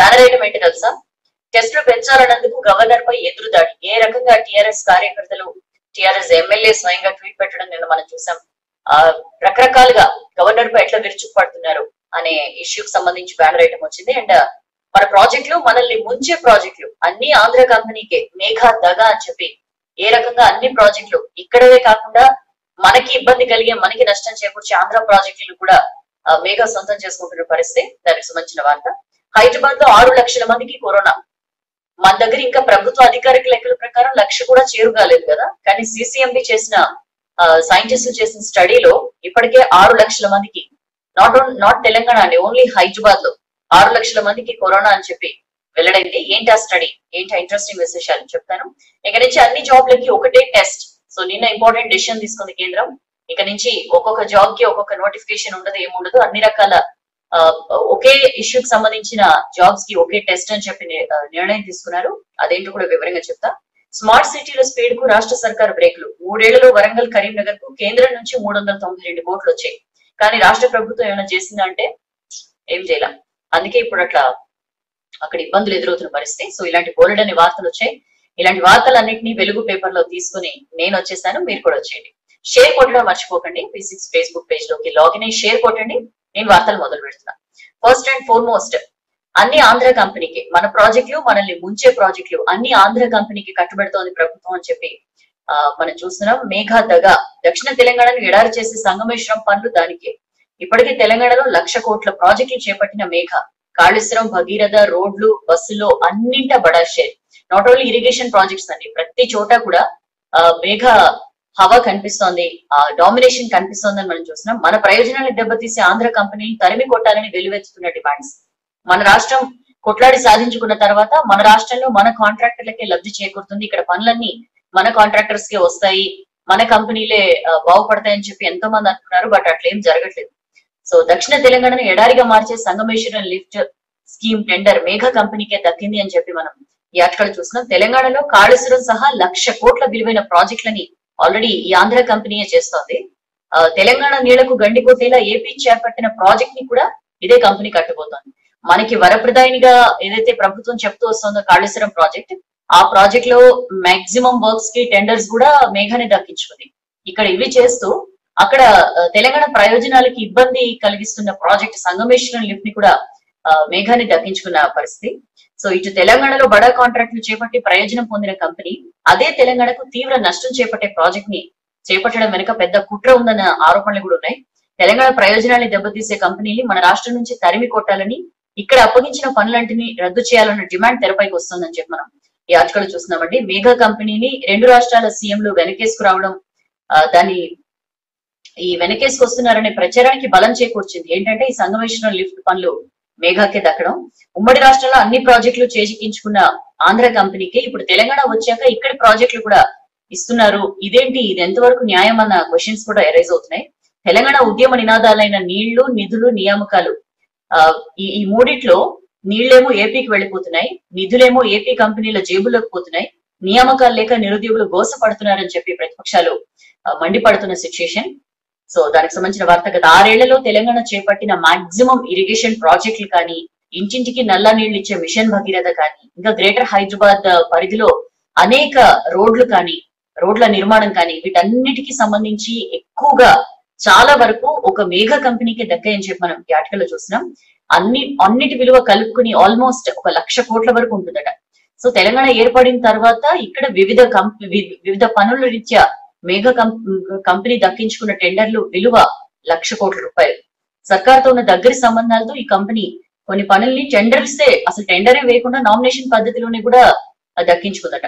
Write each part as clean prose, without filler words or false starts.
Banner item ఏంటి తెలుసా? టెస్టులు పెంచాలన్నందుకు గవర్నర్ పై ఎదురుదాడి. ఏ రకంగా టిఆర్ఎస్ కార్యకర్తలు, టిఆర్ఎస్ ఎమ్మెల్యే స్వయంగా ట్వీట్ పెట్టడం నిన్న మనం చూసాం. రకరకాలుగా గవర్నర్ పై ఎట్లా విరుచుకుపడుతున్నారు అనే ఇష్యూకి సంబంధించి బ్యానర్ ఐటమ్ వచ్చింది. అండ్ మన ప్రాజెక్టులు, మనల్ని ముంచే ప్రాజెక్టులు అన్ని ఆంధ్ర కంపెనీకే, మేఘా దగా అని చెప్పి ఏ రకంగా అన్ని ప్రాజెక్టులు ఇక్కడవే కాకుండా మనకి ఇబ్బంది కలిగే, మనకి నష్టం చేకూర్చే ఆంధ్ర ప్రాజెక్టులు కూడా మేఘా సొంతం చేసుకుంటున్న పరిస్థితి. దానికి సంబంధించిన వార్త. హైదరాబాద్ లో 6 లక్షల మందికి కరోనా. మన దగ్గర ఇంకా ప్రభుత్వ అధికారిక లెక్కల ప్రకారం 1,00,000 కూడా చేరుగాలేదు కదా. కానీ సిసిఎంబి చేసిన సైంటిస్టులు చేసిన స్టడీలో ఇప్పటికే 6 లక్షల మందికి, నాట్ తెలంగాణ అండి, ఓన్లీ హైదరాబాద్ లో 6 లక్షల మందికి కరోనా అని చెప్పి వెల్లడైంది. ఏంటి ఆ స్టడీ, ఏంటి ఇంట్రెస్టింగ్ విశేషాలు చెప్తాను. ఇక నుంచి అన్ని జాబ్లకి ఒకటే టెస్ట్. సో నిన్న ఇంపార్టెంట్ డెసిషన్ తీసుకుంది కేంద్రం. ఇక నుంచి ఒక్కొక్క జాబ్ కి ఒక్కొక్క నోటిఫికేషన్ ఉండదు, ఏముండదు, అన్ని రకాల ఒకే ఇష్యూకి సంబంధించిన జాబ్స్ కి ఒకే టెస్ట్ అని చెప్పి నిర్ణయం తీసుకున్నారు. అదేంటో కూడా వివరంగా చెప్తా. స్మార్ట్ సిటీల స్పీడ్ కు రాష్ట్ర సర్కార్ బ్రేకులు. 3 ఏళ్లలో వరంగల్, కరీంనగర్ కు కేంద్రం నుంచి 392 కోట్లు వచ్చాయి. కానీ రాష్ట్ర ప్రభుత్వం ఏమైనా చేసిందా అంటే ఏం చేయాల. అందుకే ఇప్పుడు అట్లా అక్కడ ఇబ్బందులు ఎదురవుతున్న పరిస్థితి. సో ఇలాంటి బోల్డ్ అనే వార్తలు వచ్చాయి. ఇలాంటి వార్తలన్నింటినీ వెలుగు పేపర్ లో తీసుకుని నేను వచ్చేసాను, మీరు కూడా వచ్చేయండి. షేర్ కొట్టడం మర్చిపోకండి. P6 ఫేస్బుక్ పేజ్ లోకి లాగిన్ అయ్యి షేర్ కొట్టండి. నేను వార్తలు మొదలు పెడుతున్నా. ఫస్ట్ అండ్ ఫార్మోస్ట్, అన్ని ఆంధ్ర కంపెనీకి, మన ప్రాజెక్టులు, మనల్ని ముంచే ప్రాజెక్టులు అన్ని ఆంధ్ర కంపెనీకి కట్టుబెడుతోంది ప్రభుత్వం అని చెప్పి మనం చూస్తున్నాం. మేఘా దగా. దక్షిణ తెలంగాణను ఎడారి చేసే సంగమేశ్వరం పనులు దానికే. ఇప్పటికే తెలంగాణలో 1,00,000 కోట్ల ప్రాజెక్టులు చేపట్టిన మేఘా కాళేశ్వరం, భగీరథ, రోడ్లు, బస్సులో అన్నింటా బడా share. Not only irrigation projects అండి, ప్రతి చోట కూడా మేఘా హవా కనిపిస్తోంది, డామినేషన్ కనిపిస్తోంది అని మనం చూస్తున్నాం. మన ప్రయోజనాలను దెబ్బతీసే ఆంధ్ర కంపెనీని తరిమి కొట్టాలని వెలువెత్తుతున్న డిమాండ్స్. మన రాష్ట్రం కొట్లాడి సాధించుకున్న తర్వాత మన రాష్ట్రంలో మన కాంట్రాక్టర్లకే లబ్ధి చేకూరుతుంది. ఇక్కడ పనులన్నీ మన కాంట్రాక్టర్స్ కే వస్తాయి, మన కంపెనీలే బాగుపడతాయని చెప్పి ఎంతో మంది అనుకున్నారు. బట్ అట్లేం జరగట్లేదు. సో దక్షిణ తెలంగాణను ఎడారిగా మార్చే Sangameswaram lift scheme tender Megha కంపెనీకే దక్కింది అని చెప్పి మనం ఈ ఆర్టికల్ చూస్తున్నాం. తెలంగాణలో కాళేశ్వరం సహా 1,00,000 కోట్ల విలువైన ప్రాజెక్టులని ఆల్రెడీ ఈ ఆంధ్ర కంపెనీయే చేస్తోంది. తెలంగాణ నీళ్లకు గండి కొట్టేలా ఏపీ చేపట్టిన ప్రాజెక్ట్ ని కూడా ఇదే కంపెనీ కట్టబోతోంది. మనకి వరప్రదాయినిగా ఏదైతే ప్రభుత్వం చెప్తూ వస్తుందో కాళేశ్వరం ప్రాజెక్ట్, ఆ ప్రాజెక్ట్ లో మాక్సిమం వర్క్స్ కి టెండర్స్ కూడా మేఘానే దక్కించుకుంది. ఇక్కడ ఇవి చేస్తూ అక్కడ తెలంగాణ ప్రయోజనాలకి ఇబ్బంది కలిగిస్తున్న ప్రాజెక్ట్ సంగమేశ్వరం లిఫ్ట్ ని కూడా మేఘాన్ని దక్కించుకున్న పరిస్థితి. సో ఇటు తెలంగాణలో బడా కాంట్రాక్టులు చేపట్టి ప్రయోజనం పొందిన కంపెనీ అదే తెలంగాణకు తీవ్ర నష్టం చేపట్టే ప్రాజెక్ట్ ని చేపట్టడం వెనుక పెద్ద కుట్ర ఉందన్న ఆరోపణలు కూడా ఉన్నాయి. తెలంగాణ ప్రయోజనాన్ని దెబ్బతీసే కంపెనీని మన రాష్ట్రం నుంచి తరిమి కొట్టాలని, ఇక్కడ అప్పగించిన పనులంటిని రద్దు చేయాలన్న డిమాండ్ తెరపైకి వస్తుందని చెప్పి మనం ఈ ఆర్టికల్ చూస్తున్నామండి. మేఘా కంపెనీని 2 రాష్ట్రాల సీఎంలు వెనకేసుకురావడం, దాన్ని ఈ వెనకేసుకొస్తున్నారనే ప్రచారానికి బలం చేకూర్చింది. ఏంటంటే ఈ సంగమేశ్వరం లిఫ్ట్ పనులు మేఘాకే దక్కడం. ఉమ్మడి రాష్ట్రంలో అన్ని ప్రాజెక్టులు చేజిక్కించుకున్న ఆంధ్ర కంపెనీకి ఇప్పుడు తెలంగాణ వచ్చాక ఇక్కడి ప్రాజెక్టులు కూడా ఇస్తున్నారు. ఇదేంటి, ఇది ఎంతవరకు న్యాయం అన్న క్వశ్చన్స్ కూడా ఎరైజ్ అవుతున్నాయి. తెలంగాణ ఉద్యమ నినాదాలైన నీళ్లు, నిధులు, నియామకాలు, ఈ మూడిట్లో నీళ్లేమో ఏపీకి వెళ్ళిపోతున్నాయి, నిధులేమో ఏపీ కంపెనీల జేబులోకి పోతున్నాయి, నియామకాలు లేక నిరుద్యోగులు గోసపడుతున్నారని చెప్పి ప్రతిపక్షాలు మండిపడుతున్న సిచ్యుయేషన్. సో దానికి సంబంధించిన వార్త. గత 6 ఏళ్లలో తెలంగాణ చేపట్టిన మాక్సిమం ఇరిగేషన్ ప్రాజెక్టులు కానీ, ఇంటింటికి నల్ల నీళ్లు ఇచ్చే మిషన్ భగీరథ కానీ, ఇంకా గ్రేటర్ హైదరాబాద్ పరిధిలో అనేక రోడ్లు కానీ, రోడ్ల నిర్మాణం కానీ, వీటన్నిటికీ సంబంధించి ఎక్కువగా చాలా వరకు ఒక మేఘా కంపెనీకి దక్కాయని చెప్పి మనం ఈ ఆర్టికల్ లో చూస్తున్నాం. అన్నిటి విలువ కలుపుకుని ఆల్మోస్ట్ 1,00,000 కోట్ల వరకు ఉంటుందట. సో తెలంగాణ ఏర్పడిన తర్వాత ఇక్కడ వివిధ పనుల రీత్యా మేఘా కంపెనీ దక్కించుకున్న టెండర్లు విలువ 1,00,000 కోట్ల రూపాయలు. సర్కార్తో ఉన్న దగ్గరి సంబంధాలతో ఈ కంపెనీ కొన్ని పనుల్ని అసలు టెండరే వేయకుండా నామినేషన్ పద్ధతిలోనే కూడా దక్కించుకుందట.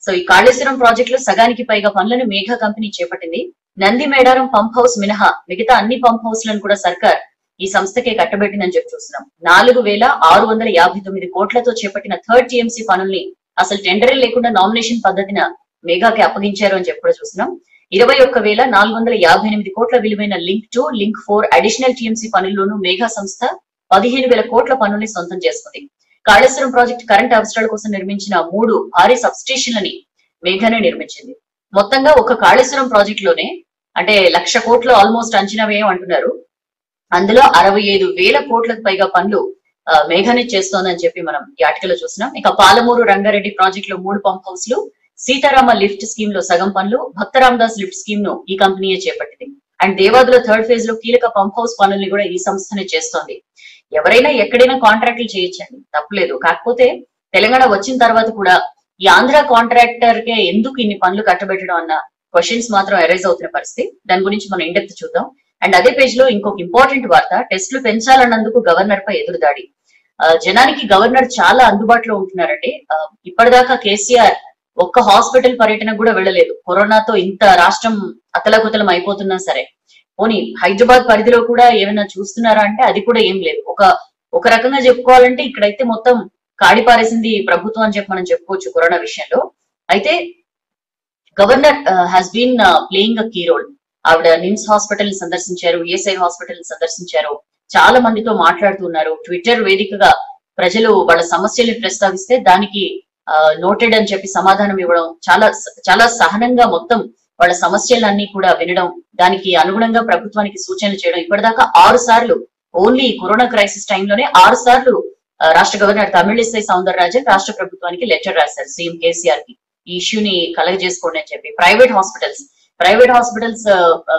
సో ఈ కాళేశ్వరం ప్రాజెక్ట్ లో సగానికి పైగా పనులను మేఘా కంపెనీ చేపట్టింది. నంది మేడారం పంప్ హౌస్ మినహా మిగతా అన్ని పంప్ హౌస్ లను కూడా సర్కార్ ఈ సంస్థకే కట్టబెట్టిందని చెప్పి చూస్తున్నాం. 4,659 కోట్లతో చేపట్టిన 3rd టీఎంసీ పనుల్ని అసలు టెండరే లేకుండా నామినేషన్ పద్ధతిన మేఘాకి అప్పగించారు అని చెప్పి కూడా చూస్తున్నాం. 21,458 కోట్ల విలువైన లింక్ 2, లింక్ 4 అడిషనల్ టీఎంసీ పనుల్లోనూ మేఘా సంస్థ 15,000 కోట్ల పనుల్ని సొంతం చేసుకుంది. కాళేశ్వరం ప్రాజెక్టు కరెంట్ అవసరాల కోసం నిర్మించిన 3 భారీ సబ్స్టేషన్లని మేఘానే నిర్మించింది. మొత్తంగా ఒక కాళేశ్వరం ప్రాజెక్ట్ లోనే అంటే 1,00,000 కోట్ల ఆల్మోస్ట్ అంచనా వ్యయం అంటున్నారు. అందులో 65,000 కోట్లకు పైగా పనులు మేఘానిత్ చేస్తోందని చెప్పి మనం ఈ ఆర్టికల్ లో చూసినాం. ఇక పాలమూరు రంగారెడ్డి ప్రాజెక్ట్ లో 3 పంప్ హౌస్లు, సీతారామ లిఫ్ట్ స్కీమ్ లో సగం పనులు, భక్తరామదాస్ లిఫ్ట్ స్కీమ్ ను ఈ కంపెనీయే చేపట్టింది. అండ్ దేవాదుల 3rd ఫేజ్ లో కీలక పంప్ హౌస్ పనుల్ని కూడా ఈ సంస్థనే చేస్తోంది. ఎవరైనా ఎక్కడైనా కాంట్రాక్టులు చేయొచ్చండి, తప్పలేదు. కాకపోతే తెలంగాణ వచ్చిన తర్వాత కూడా ఈ ఆంధ్ర కాంట్రాక్టర్ కే ఎందుకు ఇన్ని పనులు కట్టబెట్టడం అన్న క్వశ్చన్స్ మాత్రం అరైజ్ అవుతున్న పరిస్థితి. దాని గురించి మనం ఇండెప్త్ చూద్దాం. అండ్ అదే పేజ్ లో ఇంకొక ఇంపార్టెంట్ వార్త, టెస్టులు పెంచాలన్నందుకు గవర్నర్ పై ఎదురుదాడి. జనానికి గవర్నర్ చాలా అందుబాటులో ఉంటున్నారండి. ఇప్పటిదాకా కేసీఆర్ ఒక్క హాస్పిటల్ పర్యటన కూడా వెళ్ళలేదు. కరోనాతో ఇంత రాష్ట్రం అతలకుతలం అయిపోతున్నా సరే, పోనీ హైదరాబాద్ పరిధిలో కూడా ఏమైనా చూస్తున్నారా అంటే అది కూడా ఏం లేదు. ఒక రకంగా చెప్పుకోవాలంటే ఇక్కడైతే మొత్తం కాడిపారేసింది ప్రభుత్వం అని చెప్పి మనం చెప్పుకోవచ్చు కరోనా విషయంలో. అయితే governor has been playing a key role. ఆవిడ నిమ్స్ హాస్పిటల్ సందర్శించారు, ఈఎస్ఐ హాస్పిటల్ సందర్శించారు, చాలా మందితో మాట్లాడుతున్నారు. ట్విట్టర్ వేదికగా ప్రజలు వాళ్ళ సమస్యల్ని ప్రస్తావిస్తే దానికి నోటెడ్ అని చెప్పి సమాధానం ఇవ్వడం, చాలా సహనంగా మొత్తం వాళ్ళ సమస్యలన్నీ కూడా వినడం, దానికి అనుగుణంగా ప్రభుత్వానికి సూచనలు చేయడం. ఇప్పటిదాకా 6 సార్లు, ఓన్లీ కరోనా క్రైసిస్ టైంలోనే 6 సార్లు రాష్ట్ర గవర్నర్ తమిళిసై సౌందరరాజన్ రాష్ట్ర ప్రభుత్వానికి లెటర్ రాశారు సీఎం కేసీఆర్ కి, ఈ ఇష్యూని కలగజేసుకోండి అని చెప్పి. ప్రైవేట్ హాస్పిటల్స్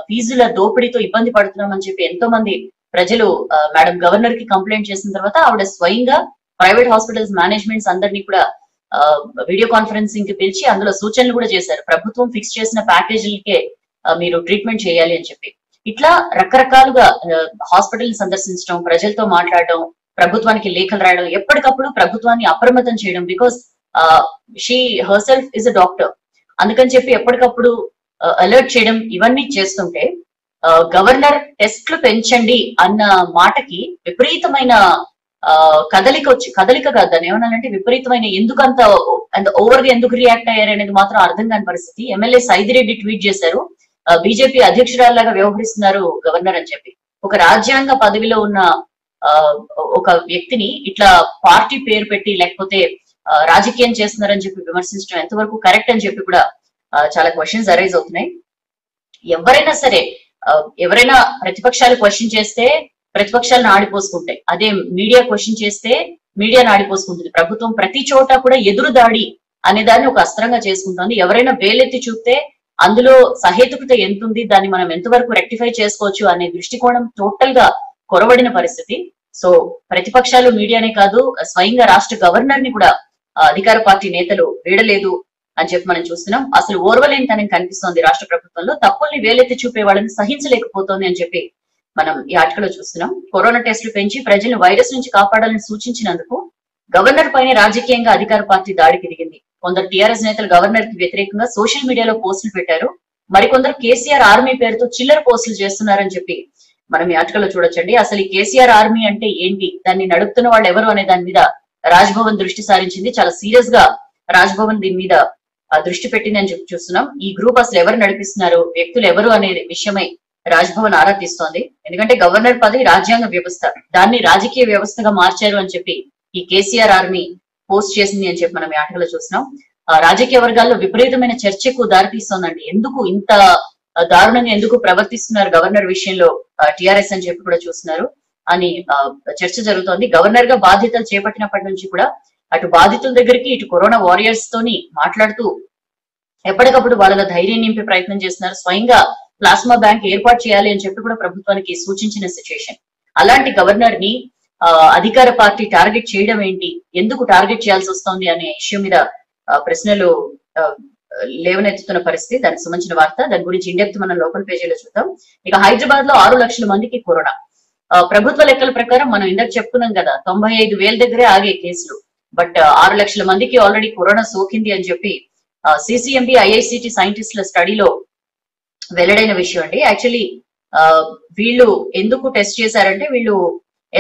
ఫీజుల దోపిడీతో ఇబ్బంది పడుతున్నామని చెప్పి ఎంతో మంది ప్రజలు మేడం గవర్నర్ కి కంప్లైంట్ చేసిన తర్వాత ఆవిడ స్వయంగా ప్రైవేట్ హాస్పిటల్స్ మేనేజ్మెంట్స్ అందరినీ కూడా వీడియో కాన్ఫరెన్సింగ్ కి పిలిచి అందులో సూచనలు కూడా చేశారు. ప్రభుత్వం ఫిక్స్ చేసిన ప్యాకేజీలకే మీరు ట్రీట్మెంట్ చేయాలి అని చెప్పి. ఇట్లా రకరకాలుగా హాస్పిటల్ సందర్శించడం, ప్రజలతో మాట్లాడడం, ప్రభుత్వానికి లేఖలు రాయడం, ఎప్పటికప్పుడు ప్రభుత్వాన్ని అప్రమత్తం చేయడం. Because she herself is a doctor, అందుకని చెప్పి ఎప్పటికప్పుడు అలర్ట్ చేయడం, ఇవన్నీ చేస్తుంటే గవర్నర్ టెస్ట్లు పెంచండి అన్న మాటకి విపరీతమైన కదలిక కాదు, దాన్ని ఏమన్నానంటే విపరీతమైన ఎందుకంత ఓవర్ గా ఎందుకు రియాక్ట్ అయ్యారు అనేది మాత్రం అర్థం కాని పరిస్థితి. ఎమ్మెల్యే సైదిరెడ్డి ట్వీట్ చేశారు, బీజేపీ అధ్యక్షురాల్లాగా వ్యవహరిస్తున్నారు గవర్నర్ అని చెప్పి. ఒక రాజ్యాంగ పదవిలో ఉన్న ఒక వ్యక్తిని ఇట్లా పార్టీ పేరు పెట్టి లేకపోతే రాజకీయం చేస్తున్నారని చెప్పి విమర్శించడం ఎంతవరకు కరెక్ట్ అని చెప్పి కూడా చాలా క్వశ్చన్స్ అరైజ్ అవుతున్నాయి. ఎవరైనా ప్రతిపక్షాలు క్వశ్చన్ చేస్తే ప్రతిపక్షాలను ఆడిపోసుకుంటాయి, అదే మీడియా క్వశ్చన్ చేస్తే మీడియాను ఆడిపోసుకుంటుంది. ప్రభుత్వం ప్రతి చోట కూడా ఎదురు దాడి అనే దాన్ని ఒక అస్త్రంగా చేసుకుంటుంది. ఎవరైనా వేలెత్తి చూస్తే అందులో సహేతుకత ఎంతుంది, దాన్ని మనం ఎంతవరకు రెక్టిఫై చేసుకోవచ్చు అనే దృష్టికోణం టోటల్ గా కొరవడిన పరిస్థితి. సో ప్రతిపక్షాలు మీడియానే కాదు, స్వయంగా రాష్ట్ర గవర్నర్ ని కూడా అధికార పార్టీ నేతలు వీడలేదు అని చెప్పి మనం చూస్తున్నాం. అసలు ఓర్వలేనితనం కనిపిస్తోంది రాష్ట్ర ప్రభుత్వంలో, తప్పుల్ని వేలెత్తి చూపే వాళ్ళని సహించలేకపోతోంది అని చెప్పి మనం ఈ ఆర్టికల్ లో చూస్తున్నాం. కరోనా టెస్టులు పెంచి ప్రజలను వైరస్ నుంచి కాపాడాలని సూచించినందుకు గవర్నర్ పైన రాజకీయంగా అధికార పార్టీ దాడికి దిగింది. కొందరు టీఆర్ఎస్ నేతలు గవర్నర్ కి వ్యతిరేకంగా సోషల్ మీడియాలో పోస్టులు పెట్టారు, మరికొందరు కేసీఆర్ ఆర్మీ పేరుతో చిల్లర పోస్టులు చేస్తున్నారని చెప్పి మనం ఈ ఆర్టికల్ లో చూడొచ్చండి. అసలు ఈ కేసీఆర్ ఆర్మీ అంటే ఏంటి, దాన్ని నడుపుతున్న వాళ్ళు ఎవరు అనే దాని మీద రాజ్భవన్ దృష్టి సారించింది. చాలా సీరియస్ గా రాజ్భవన్ దీని మీద దృష్టి పెట్టింది అని చెప్పి చూస్తున్నాం. ఈ గ్రూప్ అసలు ఎవరు నడిపిస్తున్నారు, వ్యక్తులు ఎవరు అనే విషయమై రాజ్భవన్ ఆరా తీస్తోంది. ఎందుకంటే గవర్నర్ పదవి రాజ్యాంగ వ్యవస్థ, దాన్ని రాజకీయ వ్యవస్థగా మార్చారు అని చెప్పి ఈ కేసీఆర్ ఆర్మీ పోస్ట్ చేసింది అని చెప్పి మనం ఈ ఆర్టికల్ లో చూస్తున్నాం. రాజకీయ వర్గాల్లో విపరీతమైన చర్చకు దారితీస్తోందండి. ఎందుకు ఇంత దారుణంగా ఎందుకు ప్రవర్తిస్తున్నారు గవర్నర్ విషయంలో టిఆర్ఎస్ అని చెప్పి కూడా చూస్తున్నారు అని చర్చ జరుగుతోంది. గవర్నర్ గా బాధ్యతలు చేపట్టినప్పటి నుంచి కూడా అటు బాధితుల దగ్గరికి ఇటు కరోనా వారియర్స్ తోని మాట్లాడుతూ ఎప్పటికప్పుడు వాళ్ళలో ధైర్యం నింపే ప్రయత్నం చేస్తున్నారు. స్వయంగా ప్లాస్మా బ్యాంక్ ఏర్పాటు చేయాలి అని చెప్పి కూడా ప్రభుత్వానికి సూచించిన సిచ్యుయేషన్. అలాంటి గవర్నర్ ని అధికార పార్టీ టార్గెట్ చేయడం ఏంటి, ఎందుకు టార్గెట్ చేయాల్సి వస్తోంది అనే ఇష్యూ మీద ప్రశ్నలు లేవనెత్తుతున్న పరిస్థితి. దానికి సంబంధించిన వార్త, దాని గురించి ఇండెప్త్ మనం లోకల్ పేజీలో చూద్దాం. ఇక హైదరాబాద్ లో 6 లక్షల మందికి కరోనా. ప్రభుత్వ లెక్కల ప్రకారం మనం ఇందాక చెప్పుకున్నాం కదా, 95,000 దగ్గరే ఆగే కేసులు. బట్ 6 లక్షల మందికి ఆల్రెడీ కరోనా సోకింది అని చెప్పి సిసిఎంబి ఐఐసిటి సైంటిస్టుల స్టడీలో వెల్లడైన విషయం అండి. యాక్చువల్లీ వీళ్ళు ఎందుకు టెస్ట్ చేశారంటే, వీళ్ళు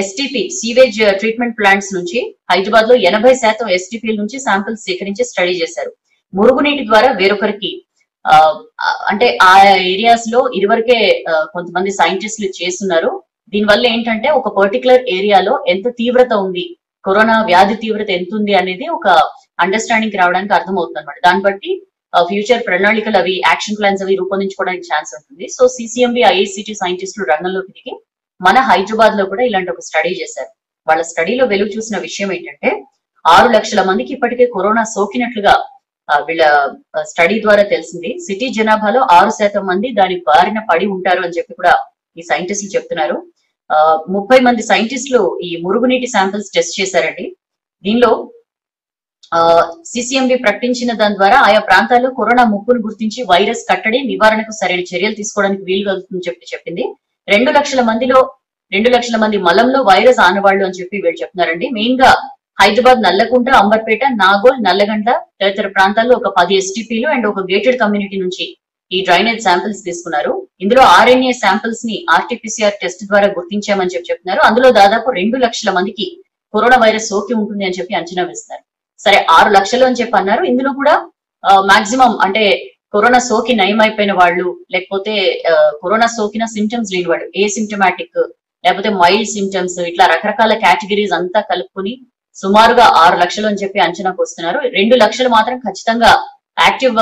ఎస్టిపి సీవేజ్ ట్రీట్మెంట్ ప్లాంట్స్ నుంచి హైదరాబాద్ లో 80% ఎస్టిపి నుంచి శాంపిల్స్ సేకరించి స్టడీ చేశారు. మురుగునీటి ద్వారా వేరొకరికి అంటే ఆ ఏరియాస్ లో ఇదివరకే కొంతమంది సైంటిస్టులు చేస్తున్నారు. దీనివల్ల ఏంటంటే ఒక పర్టికులర్ ఏరియాలో ఎంత తీవ్రత ఉంది, కరోనా వ్యాధి తీవ్రత ఎంత ఉంది అనేది ఒక అండర్స్టాండింగ్ రావడానికి అర్థమవుతుంది అనమాట. దాన్ని బట్టి ఫ్యూచర్ ప్రణాళికలు అవి యాక్షన్ ప్లాన్స్ అవి రూపొందించుకోవడానికి ఛాన్స్ ఉంటుంది. సో సిసిఎంబి ఐఐసిటి సైంటిస్టులు రంగంలోకి దిగి మన హైదరాబాద్ లో కూడా ఇలాంటి ఒక స్టడీ చేశారు. వాళ్ళ స్టడీలో వెలుగు చూసిన విషయం ఏంటంటే 6 లక్షల మందికి ఇప్పటికే కరోనా సోకినట్లుగా వీళ్ళ స్టడీ ద్వారా తెలిసింది. సిటీ జనాభాలో 6% మంది దాని బారిన పడి ఉంటారు అని చెప్పి కూడా ఈ సైంటిస్టులు చెప్తున్నారు. 30 మంది సైంటిస్టులు ఈ మురుగునీటి శాంపిల్స్ టెస్ట్ చేశారండి. దీనిలో సిసిఎంబి ప్రకటించిన దాని ద్వారా ఆయా ప్రాంతాల్లో కరోనా ముప్పును గుర్తించి వైరస్ కట్టడి నివారణకు సరైన చర్యలు తీసుకోవడానికి వీలు కలుగుతుందని చెప్పింది. 2 లక్షల మంది మలంలో వైరస్ ఆనవాళ్లు అని చెప్పి వీళ్ళు చెప్తున్నారండి. మెయిన్ గా హైదరాబాద్, నల్లకుంట, అంబర్పేట, నాగోల్, నల్లగండ్ల తదితర ప్రాంతాల్లో ఒక 10 ఎస్టీపీలు అండ్ ఒక గేటెడ్ కమ్యూనిటీ నుంచి ఈ డ్రైనేజ్ శాంపిల్స్ తీసుకున్నారు. ఇందులో ఆర్ఎన్ఏ శాంపిల్స్ ని ఆర్టీపీసీఆర్ టెస్ట్ ద్వారా గుర్తించామని చెప్తున్నారు. అందులో దాదాపు 2 లక్షల మందికి కరోనా వైరస్ సోకి ఉంటుంది అని చెప్పి అంచనా వేస్తున్నారు. సరే 6 లక్షలు అని చెప్పి అన్నారు. ఇందులో కూడా మాక్సిమం అంటే కరోనా సోకి నయం అయిపోయిన వాళ్ళు, లేకపోతే కరోనా సోకిన సింటమ్స్ లేని వాళ్ళు, ఏ సిమ్టమాటిక్ లేకపోతే మైల్డ్ సిమ్టమ్స్, ఇట్లా రకరకాల కేటగిరీస్ అంతా కలుపుకుని సుమారుగా 6 లక్షలు అని చెప్పి అంచనాకు వస్తున్నారు. 2 లక్షలు మాత్రం ఖచ్చితంగా యాక్టివ్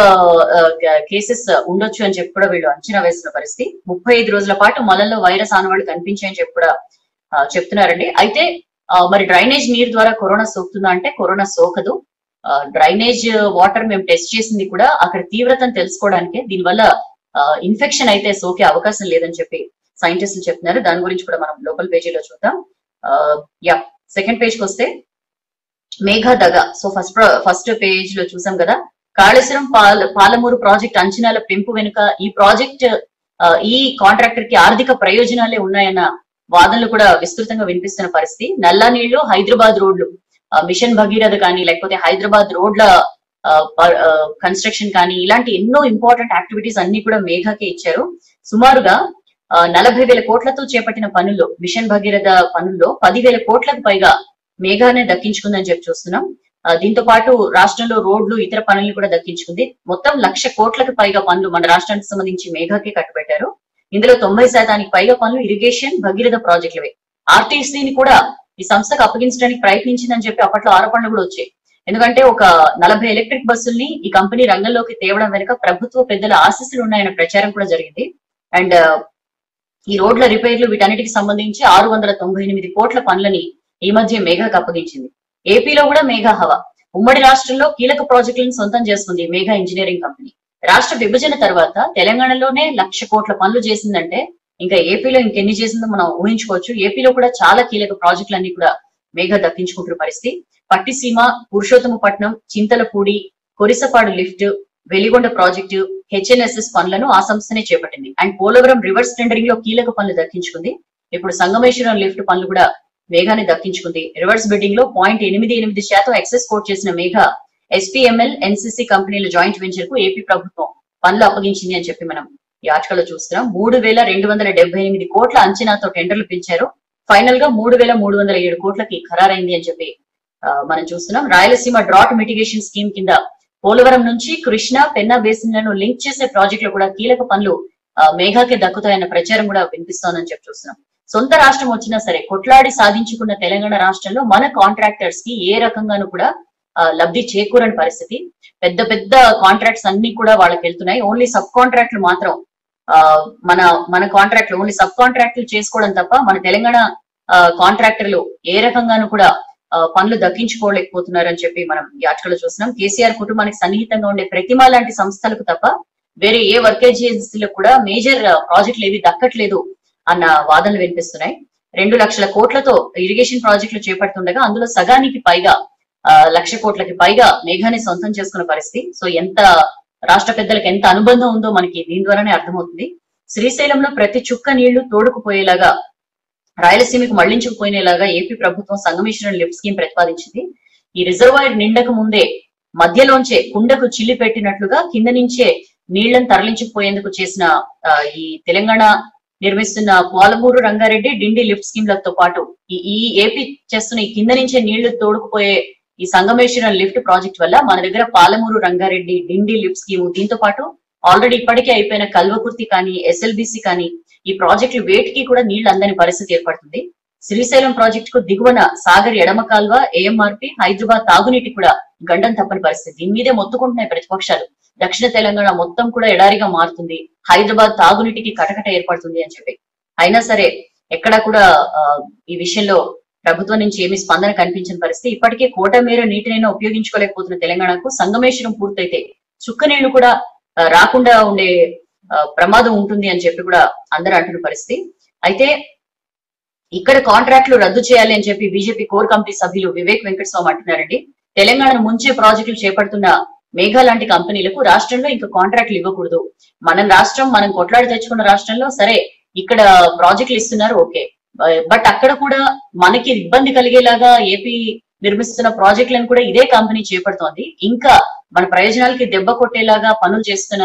కేసెస్ ఉండొచ్చు అని చెప్పి కూడా వీళ్ళు అంచనా వేస్తున్న పరిస్థితి. 35 రోజుల పాటు మలంలో వైరస్ ఆనవాళ్లు కనిపించాయని చెప్పి కూడా చెప్తున్నారండి. అయితే మరి డ్రైనేజ్ నీరు ద్వారా కరోనా సోకుతుందా అంటే కరోనా సోకదు. డ్రైనేజ్ వాటర్ మేము టెస్ట్ చేసింది కూడా అక్కడ తీవ్రతను తెలుసుకోవడానికే. దీనివల్ల ఇన్ఫెక్షన్ అయితే సోకే అవకాశం లేదని చెప్పి సైంటిస్టులు చెప్తున్నారు. దాని గురించి కూడా మనం లోకల్ పేజీలో చూద్దాం. సెకండ్ పేజ్ కి వస్తే మేఘా దగ. సో ఫస్ట్ పేజ్ లో చూసాం కదా, కాళేశ్వరం పాలమూరు ప్రాజెక్ట్ అంచనాల పెంపు వెనుక ఈ ప్రాజెక్ట్ ఈ కాంట్రాక్టర్ కి ఆర్థిక ప్రయోజనాలే ఉన్నాయన్న వాదనలు కూడా విస్తృతంగా వినిపిస్తున్న పరిస్థితి. నల్లా నీళ్లు, హైదరాబాద్ రోడ్లు, మిషన్ భగీరథ కానీ లేకపోతే హైదరాబాద్ రోడ్ల కన్స్ట్రక్షన్ కానీ ఇలాంటి ఎన్నో ఇంపార్టెంట్ యాక్టివిటీస్ అన్ని కూడా మేఘాకే ఇచ్చారు. సుమారుగా 40,000 కోట్లతో చేపట్టిన పనుల్లో, మిషన్ భగీరథ పనుల్లో 10,000 కోట్లకు పైగా మేఘానే దక్కించుకుందని చెప్పి చూస్తున్నాం. దీంతో పాటు రాష్ట్రంలో రోడ్లు, ఇతర పనులు కూడా దక్కించుకుంది. మొత్తం 1,00,000 కోట్లకు పైగా పనులు మన రాష్ట్రానికి సంబంధించి మేఘాకే కట్టుబెట్టారు. ఇందులో 90% పైగా పనులు ఇరిగేషన్, భగీరథ ప్రాజెక్టులవే. ఆర్టీసీని కూడా ఈ సంస్థకు అప్పగించడానికి ప్రయత్నించిందని చెప్పి అప్పట్లో ఆరోపణలు కూడా వచ్చాయి. ఎందుకంటే ఒక 40 ఎలక్ట్రిక్ బస్సుల్ని ఈ కంపెనీ రంగంలోకి తేవడం వెనుక ప్రభుత్వ పెద్దల ఆశీస్సులు ఉన్నాయన్న ప్రచారం కూడా జరిగింది. అండ్ ఈ రోడ్ల రిపేర్లు వీటన్నిటికి సంబంధించి 698 కోట్ల పనులని ఈ మధ్య మేఘాకు అప్పగించింది. ఏపీలో కూడా మేఘా హవా. ఉమ్మడి రాష్ట్రంలో కీలక ప్రాజెక్టులను సొంతం చేసుకుంది మేఘా ఇంజనీరింగ్ కంపెనీ. రాష్ట్ర విభజన తర్వాత తెలంగాణలోనే 1,00,000 కోట్ల పనులు చేసిందంటే ఇంకా ఏపీలో ఇంకెన్ని చేసిందో మనం ఊహించుకోవచ్చు. ఏపీలో కూడా చాలా కీలక ప్రాజెక్టులన్నీ కూడా మేఘా దక్కించుకుంటున్న పరిస్థితి. Pattiseema, Purushottapatnam, Chintalapudi, Korisapadu lift, Veligonda project, HNSS పనులను ఆ సంస్థనే చేపట్టింది. అండ్ పోలవరం రివర్స్ టెండరింగ్ లో కీలక పనులు దక్కించుకుంది. ఇప్పుడు సంగమేశ్వరం లిఫ్ట్ పనులు కూడా మేఘాని దక్కించుకుంది. రివర్స్ బిడ్డింగ్ లో 0.88% ఎక్సెస్ కోట్ చేసిన మేఘా ఎస్పీఎంఎల్, ఎన్సీసీ కంపెనీల జాయింట్ వెంచర్ కు ఏపీ ప్రభుత్వం పనులు అప్పగించింది అని చెప్పి మనం ఈ ఆర్టికల్ లో చూస్తున్నాం. 3,278 కోట్ల అంచనాతో టెండర్లు పిలిచారు. ఫైనల్ గా 3,307 కోట్లకి ఖరారైంది అని చెప్పి మనం చూస్తున్నాం. రాయలసీమ డ్రాట్ మిటిగేషన్ స్కీమ్ కింద పోలవరం నుంచి కృష్ణా, పెన్నా బేసిన్లను లింక్ చేసే ప్రాజెక్టులు కూడా కీలక పనులు మేఘాకే దక్కుతాయన్న ప్రచారం కూడా వినిపిస్తోందని చెప్పి చూస్తున్నాం. సొంత రాష్ట్రం వచ్చినా సరే కొట్లాడి సాధించుకున్న తెలంగాణ రాష్ట్రంలో మన కాంట్రాక్టర్స్ కి ఏ రకంగానూ కూడా లబ్ధి చేకూరని పరిస్థితి. పెద్ద పెద్ద కాంట్రాక్ట్స్ అన్ని కూడా వాళ్ళకి వెళ్తున్నాయి. ఓన్లీ సబ్ కాంట్రాక్ట్లు మాత్రం మన కాంట్రాక్ట్లు ఓన్లీ సబ్ కాంట్రాక్ట్లు చేసుకోవడం తప్ప మన తెలంగాణ కాంట్రాక్టర్లు ఏ రకంగానూ కూడా పనులు దక్కించుకోలేకపోతున్నారు అని చెప్పి మనం ఈ ఆర్టికల్ లో చూస్తున్నాం. కేసీఆర్ కుటుంబానికి సన్నిహితంగా ఉండే ప్రతిమ లాంటి సంస్థలకు తప్ప వేరే ఏ వర్క్ ఏజెన్సీలకు కూడా మేజర్ ప్రాజెక్టులు ఏవి దక్కట్లేదు అన్న వాదనలు వినిపిస్తున్నాయి. 2 లక్షల కోట్లతో ఇరిగేషన్ ప్రాజెక్టులు చేపడుతుండగా అందులో సగానికి పైగా 1,00,000 కోట్లకి పైగా మేఘాన్ని సొంతం చేసుకున్న పరిస్థితి. సో ఎంత రాష్ట్ర పెద్దలకు ఎంత అనుబంధం ఉందో మనకి దీని ద్వారానే అర్థమవుతుంది. శ్రీశైలంలో ప్రతి చుక్క నీళ్లు తోడుకుపోయేలాగా, రాయలసీమకు మళ్లించుకుపోయేలాగా ఏపీ ప్రభుత్వం సంగమేశ్వరం లిఫ్ట్ స్కీమ్ ప్రతిపాదించింది. ఈ రిజర్వాయర్ నిండక ముందే మధ్యలోంచే కుండకు చిల్లి పెట్టినట్లుగా కింద నుంచే నీళ్లను తరలించుకుపోయేందుకు చేసిన ఈ తెలంగాణ నిర్మిస్తున్న పాలమూరు, రంగారెడ్డి, డిండి లిఫ్ట్ స్కీమ్లతో పాటు ఈ ఏపీ చేస్తున్న ఈ కింద నుంచే నీళ్లు తోడుకుపోయే ఈ సంగమేశ్వరం లిఫ్ట్ ప్రాజెక్ట్ వల్ల మన దగ్గర పాలమూరు, రంగారెడ్డి, డిండి లిఫ్ట్ స్కీమ్, దీంతో పాటు ఆల్రెడీ ఇప్పటికే అయిపోయిన కల్వకుర్తి కానీ ఎస్ఎల్బిసి కానీ ఈ ప్రాజెక్టులు వేటికి కూడా నీళ్లు అందని పరిస్థితి ఏర్పడుతుంది. శ్రీశైలం ప్రాజెక్టు కు దిగువన సాగర్ ఎడమ కాల్వ, ఏఎంఆర్పి, హైదరాబాద్ తాగునీటి కూడా గండం తప్పని పరిస్థితి. దీని మీదే మొత్తుకుంటున్నాయి ప్రతిపక్షాలు. దక్షిణ తెలంగాణ మొత్తం కూడా ఎడారిగా మారుతుంది, హైదరాబాద్ తాగునీటికి కటకట ఏర్పడుతుంది అని చెప్పి. అయినా సరే ఎక్కడా కూడా ఈ విషయంలో ప్రభుత్వం నుంచి ఏమి స్పందన కనిపించిన పరిస్థితి. ఇప్పటికే కోట మేర నీటినైనా ఉపయోగించుకోలేకపోతున్న తెలంగాణకు సంగమేశ్వరం పూర్తయితే చుక్క నీళ్లు కూడా రాకుండా ఉండే ప్రమాదం ఉంటుంది అని చెప్పి కూడా అందరూ అంటున్న పరిస్థితి. అయితే ఇక్కడ కాంట్రాక్టులు రద్దు చేయాలి అని చెప్పి బీజేపీ కోర్ కమిటీ సభ్యులు వివేక్ వెంకటస్వామి అంటున్నారండి. తెలంగాణను ముంచే ప్రాజెక్టులు చేపడుతున్న మేఘా లాంటి కంపెనీలకు రాష్ట్రంలో ఇంకా కాంట్రాక్టులు ఇవ్వకూడదు. మనం కొట్లాడి తెచ్చుకున్న రాష్ట్రంలో సరే ఇక్కడ ప్రాజెక్టులు ఇస్తున్నారు, ఓకే, బట్ అక్కడ కూడా మనకి ఇబ్బంది కలిగేలాగా ఏపీ నిర్మిస్తున్న ప్రాజెక్టులను కూడా ఇదే కంపెనీ చేపడుతోంది. ఇంకా మన ప్రయోజనాలకి దెబ్బ కొట్టేలాగా పనులు చేస్తున్న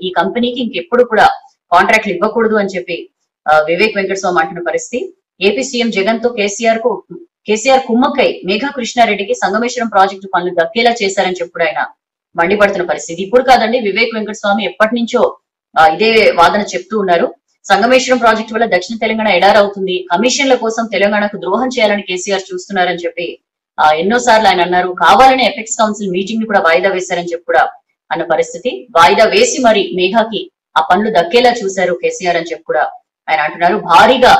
ఈ కంపెనీకి ఇంకెప్పుడు కూడా కాంట్రాక్టులు ఇవ్వకూడదు అని చెప్పి వివేక్ వెంకటస్వామి అంటున్న పరిస్థితి. ఏపీ సీఎం జగన్ తో కేసీఆర్ కుమ్మక్కై మేఘా కృష్ణారెడ్డికి సంగమేశ్వరం ప్రాజెక్టు పనులు దక్కేలా చేశారని చెప్పి ఆయన మండిపడుతున్న పరిస్థితి. ఇప్పుడు కాదండి, వివేక్ వెంకటస్వామి ఎప్పటి నుంచో ఇదే వాదన చెప్తూ ఉన్నారు. సంగమేశ్వరం ప్రాజెక్టు వల్ల దక్షిణ తెలంగాణ ఎడారవుతుంది, కమిషన్ల కోసం తెలంగాణకు ద్రోహం చేయాలని కేసీఆర్ చూస్తున్నారని చెప్పి ఎన్నోసార్లు ఆయన అన్నారు. కావాలనే ఎపెక్స్ కౌన్సిల్ మీటింగ్ ని కూడా వాయిదా వేశారని చెప్పి కూడా అన్న పరిస్థితి. వాయిదా వేసి మరి మేఘాకి ఆ పనులు దక్కేలా చూశారు కేసీఆర్ అని చెప్పి కూడా ఆయన అంటున్నారు. భారీగా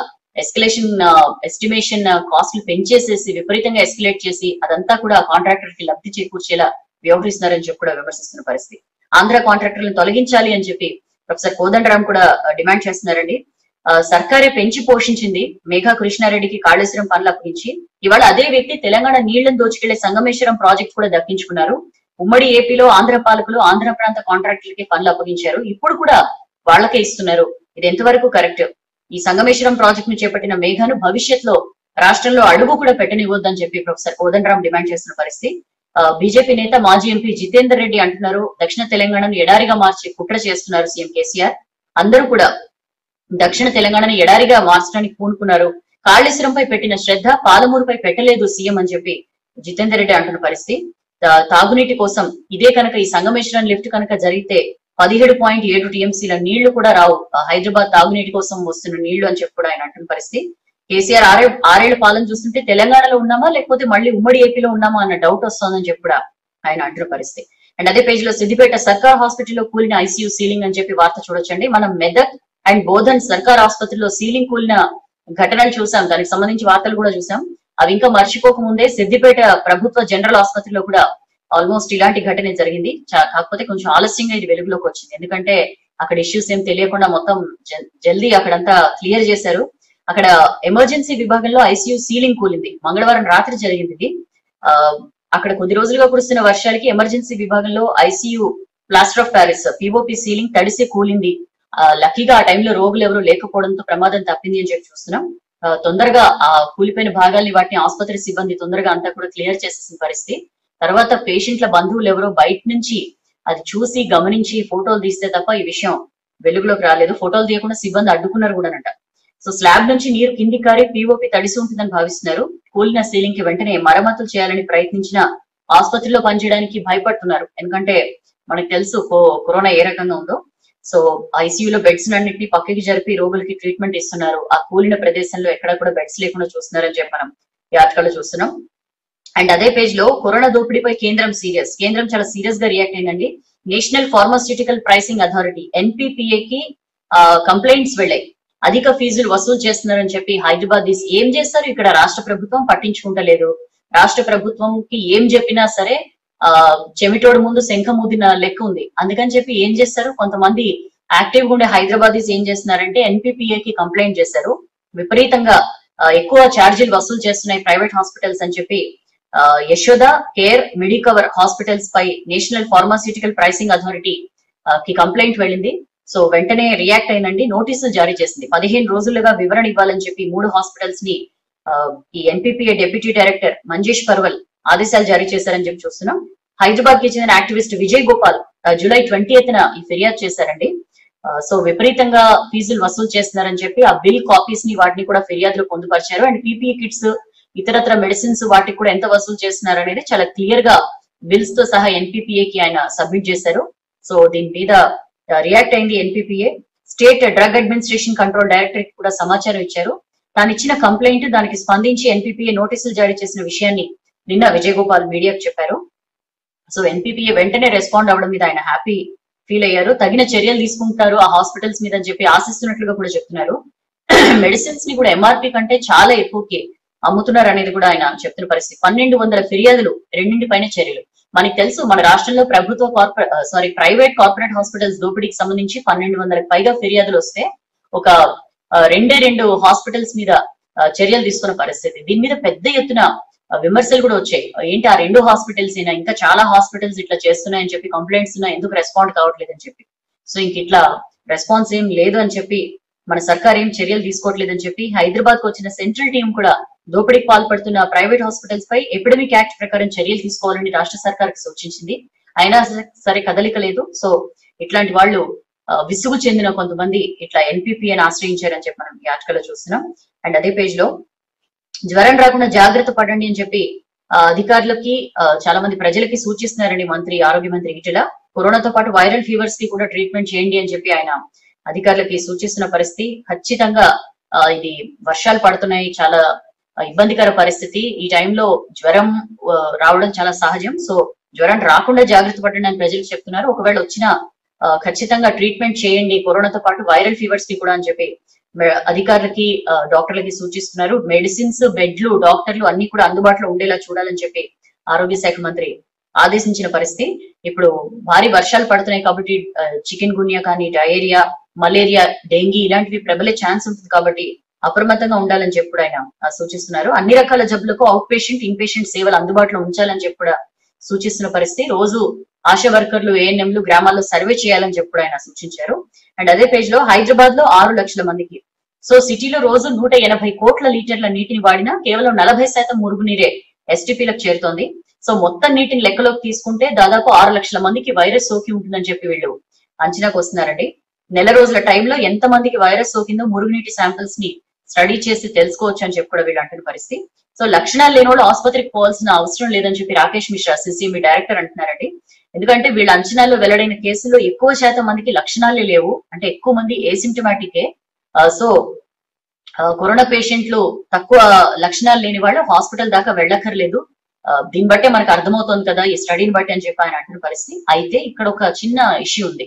ఎస్టిమేషన్ కాస్ట్లు పెంచేసేసి విపరీతంగా ఎస్కలేట్ చేసి అదంతా కూడా కాంట్రాక్టర్ కి లబ్ధి చేకూర్చేలా వ్యవహరిస్తున్నారని చెప్పి కూడా విమర్శిస్తున్న పరిస్థితి. ఆంధ్ర కాంట్రాక్టర్లను తొలగించాలి అని చెప్పి ప్రొఫెసర్ కోదండరాం కూడా డిమాండ్ చేస్తున్నారండి. సర్కారే పెంచి పోషించింది మేఘా కృష్ణారెడ్డికి కాళేశ్వరం పనులు అప్పగించి, ఇవాళ అదే వ్యక్తి తెలంగాణ నీళ్లను దోచుకెళ్లే సంగమేశ్వరం ప్రాజెక్ట్ కూడా దక్కించుకున్నారు. ఉమ్మడి ఏపీలో ఆంధ్ర పాలకులు ఆంధ్ర ప్రాంత కాంట్రాక్టులకి పనులు అప్పగించారు, ఇప్పుడు కూడా వాళ్ళకే ఇస్తున్నారు. ఇది ఎంతవరకు కరెక్ట్? ఈ సంగమేశ్వరం ప్రాజెక్ట్ ను చేపట్టిన మేఘాను భవిష్యత్తులో రాష్ట్రంలో అడుగు కూడా పెట్టనివ్వద్దని చెప్పి ప్రొఫెసర్ కోదండరాం డిమాండ్ చేస్తున్న పరిస్థితి. బీజేపీ నేత మాజీ ఎంపీ జితేందర్ రెడ్డి అంటున్నారు, దక్షిణ తెలంగాణను ఎడారిగా మార్చి కుట్ర చేస్తున్నారు సీఎం కేసీఆర్. అందరూ కూడా దక్షిణ తెలంగాణను ఎడారిగా మార్చడానికి పూనుకున్నారు. కాళేశ్వరంపై పెట్టిన శ్రద్ధ పాలమూరుపై పెట్టలేదు సీఎం అని చెప్పి జితేందర్ రెడ్డి అంటున్న పరిస్థితి. తాగునీటి కోసం ఇదే కనుక ఈ సంగమేశ్వరం లిఫ్ట్ కనుక జరిగితే 17.7 టీఎంసీల నీళ్లు కూడా రావు, హైదరాబాద్ తాగునీటి కోసం వస్తున్న నీళ్లు అని చెప్పి కూడా ఆయన అంటున్న పరిస్థితి. కేసీఆర్ ఆరేళ్ల పాలన చూస్తుంటే తెలంగాణలో ఉన్నామా లేకపోతే మళ్ళీ ఉమ్మడి ఏపీలో ఉన్నామా అన్న డౌట్ వస్తోందని చెప్పి కూడా ఆయన అంటున్న పరిస్థితి. అండ్ అదే పేజ్ లో సిద్దిపేట సర్కార్ హాస్పిటల్లో కూలిన ఐసీయూ సీలింగ్ అని చెప్పి వార్త చూడొచ్చండి. మనం మెదక్ అండ్ బోధన్ సర్కార్ ఆసుపత్రిలో సీలింగ్ కూలిన ఘటనలు చూసాం, దానికి సంబంధించి వార్తలు కూడా చూసాం. అవి ఇంకా మర్చిపోక ముందే సిద్దిపేట ప్రభుత్వ జనరల్ ఆసుపత్రిలో కూడా ఆల్మోస్ట్ ఇలాంటి ఘటన జరిగింది. కాకపోతే కొంచెం ఆలస్యంగా ఇది వెలుగులోకి వచ్చింది, ఎందుకంటే అక్కడ ఇష్యూస్ ఏం తెలియకుండా మొత్తం జల్దీ అక్కడంతా క్లియర్ చేశారు. అక్కడ ఎమర్జెన్సీ విభాగంలో ఐసీయూ సీలింగ్ కూలింది, మంగళవారం రాత్రి జరిగింది ఇది. అక్కడ కొద్ది రోజులుగా కురుస్తున్న వర్షాలకి ఎమర్జెన్సీ విభాగంలో ICU plaster of Paris POP ceiling తడిసి కూలింది. లక్కీగా ఆ టైంలో రోగులు ఎవరు లేకపోవడంతో ప్రమాదం తప్పింది అని చెప్పి చూస్తున్నాం. తొందరగా ఆ కూలిపోయిన భాగాల్ని వాటిని ఆసుపత్రి సిబ్బంది తొందరగా అంతా కూడా క్లియర్ చేసేసిన పరిస్థితి. తర్వాత పేషెంట్ల బంధువులు ఎవరో బయట నుంచి అది చూసి గమనించి ఫోటోలు తీస్తే తప్ప ఈ విషయం వెలుగులోకి రాలేదు. ఫోటోలు తీయకుండా సిబ్బంది అడ్డుకున్నారు కూడా అంట. సో స్లాబ్ నుంచి నీరు కింది కారి పీఓపీ తడిసి ఉంటుందని భావిస్తున్నారు. కూలిన సీలింగ్ కి వెంటనే మరమ్మతులు చేయాలని ప్రయత్నించిన ఆసుపత్రిలో పనిచేయడానికి భయపడుతున్నారు, ఎందుకంటే మనకు తెలుసు కరోనా ఏ రకంగా ఉందో. సో ఐసీయూలో బెడ్స్ అన్నింటినీ పక్కకి జరిపి రోగులకి ట్రీట్మెంట్ ఇస్తున్నారు. ఆ కూలిన ప్రదేశంలో ఎక్కడా కూడా బెడ్స్ లేకుండా చూస్తున్నారని చెప్పి మనం ఈ ఆర్టికల్లో చూస్తున్నాం. అండ్ అదే పేజ్ లో కరోనా దోపిడీపై కేంద్రం చాలా సీరియస్ గా రియాక్ట్ అయిందండి. నేషనల్ ఫార్మాస్యూటికల్ ప్రైసింగ్ అథారిటీ ఎన్పీపీఏకి కంప్లైంట్స్ వెళ్ళాయి. అధిక ఫీజులు వసూలు చేస్తున్నారని చెప్పి హైదరాబాద్ ఏం చేస్తారు, ఇక్కడ రాష్ట్ర ప్రభుత్వం పట్టించుకుంటలేదు. రాష్ట్ర ప్రభుత్వంకి ఏం చెప్పినా సరే చెమిటోడు ముందు శంఖం ఊదిన లెక్క ఉంది. అందుకని చెప్పి ఏం చేస్తారు, కొంతమంది యాక్టివ్ గా ఉండే హైదరాబాద్ ఏం చేస్తున్నారంటే ఎన్పీపీఏకి కంప్లైంట్ చేశారు. విపరీతంగా ఎక్కువ ఛార్జీలు వసూలు చేస్తున్నాయి ప్రైవేట్ హాస్పిటల్స్ అని చెప్పి యశోద కేర్ మెడికవర్ హాస్పిటల్స్ పై నేషనల్ ఫార్మాస్యూటికల్ ప్రైసింగ్ అథారిటీ కి కంప్లైంట్ వెళ్ళింది. సో వెంటనే రియాక్ట్ అయినండి, నోటీసులు జారీ చేసింది. 15 రోజులుగా వివరణ ఇవ్వాలని చెప్పి 3 హాస్పిటల్స్ ని ఈ ఎన్పీపీఏ డిప్యూటీ డైరెక్టర్ మంజేష్ పర్వల్ ఆదేశాలు జారీ చేశారని చెప్పి చూస్తున్నాం. హైదరాబాద్ కి చెందిన యాక్టివిస్ట్ విజయ్ గోపాల్ జూలై 20న ఈ ఫిర్యాదు చేశారండి. సో విపరీతంగా ఫీజులు వసూలు చేస్తున్నారని చెప్పి ఆ బిల్ కాపీస్ ని వాటిని కూడా ఫిర్యాదులు పొందుపరిచారు. అండ్ పీపీఈ కిట్స్ ఇతరత్ర మెడిసిన్స్ వాటికి కూడా ఎంత వసూలు చేస్తున్నారు అనేది చాలా క్లియర్ గా బిల్స్ తో సహా ఎన్పీపీఏకి ఆయన సబ్మిట్ చేశారు. సో దీని మీద రియాక్ట్ అయింది NPPA. State drug administration control director కి కూడా సమాచారం ఇచ్చారు. తాను ఇచ్చిన కంప్లైంట్ దానికి స్పందించి ఎన్పీపీఏ నోటీసులు జారీ చేసిన విషయాన్ని నిన్న విజయ్ గోపాల్ మీడియాకు చెప్పారు. సో ఎన్పీపీఏ వెంటనే రెస్పాండ్ అవ్వడం మీద ఆయన హ్యాపీ ఫీల్ అయ్యారు. తగిన చర్యలు తీసుకుంటారు ఆ హాస్పిటల్స్ మీద అని చెప్పి ఆశిస్తున్నట్లుగా కూడా చెప్తున్నారు. మెడిసిన్స్ ని కూడా ఎంఆర్పీ కంటే చాలా ఎక్కువకి అమ్ముతున్నారు అనేది కూడా ఆయన చెప్తున్న పరిస్థితి. 1200 ఫిర్యాదులు, 2 పైన చర్యలు. మనకి తెలుసు మన రాష్ట్రంలో ప్రైవేట్ కార్పొరేట్ హాస్పిటల్స్ దోపిడీకి సంబంధించి 1200కి పైగా ఫిర్యాదులు వస్తే ఒక రెండు హాస్పిటల్స్ మీద చర్యలు తీసుకున్న పరిస్థితి. దీని మీద పెద్ద ఎత్తున విమర్శలు కూడా వచ్చాయి. ఏంటి ఆ 2 హాస్పిటల్స్ అయినా ఇంకా చాలా హాస్పిటల్స్ ఇట్లా చేస్తున్నాయని చెప్పి కంప్లైంట్స్ ఉన్నాయి, ఎందుకు రెస్పాండ్ కావట్లేదని చెప్పి. సో ఇంక ఇట్లా రెస్పాన్స్ ఏం లేదు అని చెప్పి, మన సర్కార్ ఏం చర్యలు తీసుకోవట్లేదని చెప్పి హైదరాబాద్ కు వచ్చిన సెంట్రల్ టీం కూడా దోపిడీకి పాల్పడుతున్న ప్రైవేట్ హాస్పిటల్స్ పై ఎపిడమిక్ యాక్ట్ ప్రకారం చర్యలు తీసుకోవాలని రాష్ట్ర సర్కార్ కి సూచించింది. అయినా సరే కదలిక లేదు. సో ఇట్లాంటి వాళ్ళు విసుగు చెందిన కొంతమంది ఇట్లా ఎన్పిపిని ఆశ్రయించారని చెప్పి మనం ఈ ఆర్టికల్ లో చూస్తున్నాం. అండ్ అదే పేజ్ లో జ్వరం రాకుండా జాగ్రత్త పడండి అని చెప్పి అధికారులకి చాలా మంది ప్రజలకి సూచిస్తున్నారండి ఆరోగ్య మంత్రి ఈటెల. కరోనాతో పాటు వైరల్ ఫీవర్స్ కి కూడా ట్రీట్మెంట్ చేయండి అని చెప్పి ఆయన అధికారులకి సూచిస్తున్న పరిస్థితి. ఖచ్చితంగా ఇది వర్షాలు పడుతున్నాయి, చాలా ఇబ్బందికర పరిస్థితి. ఈ టైంలో జ్వరం రావడం చాలా సహజం. సో జ్వరం రాకుండా జాగ్రత్త పడండి అని ప్రజలకు చెప్తున్నారు. ఒకవేళ వచ్చినా ఖచ్చితంగా ట్రీట్మెంట్ చేయండి, కరోనాతో పాటు వైరల్ ఫీవర్స్ కి కూడా అని చెప్పి అధికారులకి డాక్టర్లకి సూచిస్తున్నారు. మెడిసిన్స్, బెడ్లు, డాక్టర్లు అన్ని కూడా అందుబాటులో ఉండేలా చూడాలని చెప్పి ఆరోగ్య శాఖ మంత్రి ఆదేశించిన పరిస్థితి. ఇప్పుడు భారీ వర్షాలు పడుతున్నాయి కాబట్టి చికెన్ గున్యా కానీ, డయేరియా, మలేరియా, డెంగీ ఇలాంటివి ప్రబలే ఛాన్స్ ఉంటుంది కాబట్టి అప్రమత్తంగా ఉండాలని చెప్పి కూడా ఆయన సూచిస్తున్నారు. అన్ని రకాల జబ్బులకు అవుట్ పేషెంట్, ఇన్ పేషెంట్ సేవలు అందుబాటులో ఉంచాలని చెప్పి కూడా సూచిస్తున్న పరిస్థితి. రోజు ఆశా వర్కర్లు, ఏఎన్ఎంలు గ్రామాల్లో సర్వే చేయాలని చెప్పి కూడా ఆయన సూచించారు. అండ్ అదే పేజ్ లో హైదరాబాద్ లో 6 లక్షల మందికి, సో సిటీలో రోజు 180 కోట్ల లీటర్ల నీటిని వాడినా కేవలం 40% మురుగునీరే ఎస్టీపీలకు చేరుతోంది. సో మొత్తం నీటిని లెక్కలోకి తీసుకుంటే దాదాపు 6 లక్షల మందికి వైరస్ సోకి ఉంటుందని చెప్పి వీళ్ళు అంచనాకు వస్తున్నారండి. నెల రోజుల టైంలో ఎంత మందికి వైరస్ సోకిందో మురుగునీటి శాంపిల్స్ ని స్టడీ చేసి తెలుసుకోవచ్చు అని చెప్పి కూడా వీళ్ళు అంటున్న పరిస్థితి. సో లక్షణాలు లేని వాళ్ళు ఆసుపత్రికి పోవాల్సిన అవసరం లేదని చెప్పి రాకేష్ మిశ్రా సిసిఎంబి డైరెక్టర్ అంటున్నారండి. ఎందుకంటే వీళ్ళ అంచనాల్లో వెల్లడైన కేసుల్లో ఎక్కువ శాతం మందికి లక్షణాలే లేవు, అంటే ఎక్కువ మంది ఏసిమ్టమాటికే. సో కరోనా పేషెంట్లు తక్కువ లక్షణాలు లేని వాళ్ళు హాస్పిటల్ దాకా వెళ్ళక్కర్లేదు. దీన్ని బట్టే మనకు అర్థమవుతుంది కదా ఈ స్టడీని బట్టి అని చెప్పి ఆయన అంటున్న పరిస్థితి. అయితే ఇక్కడ ఒక చిన్న ఇష్యూ ఉంది.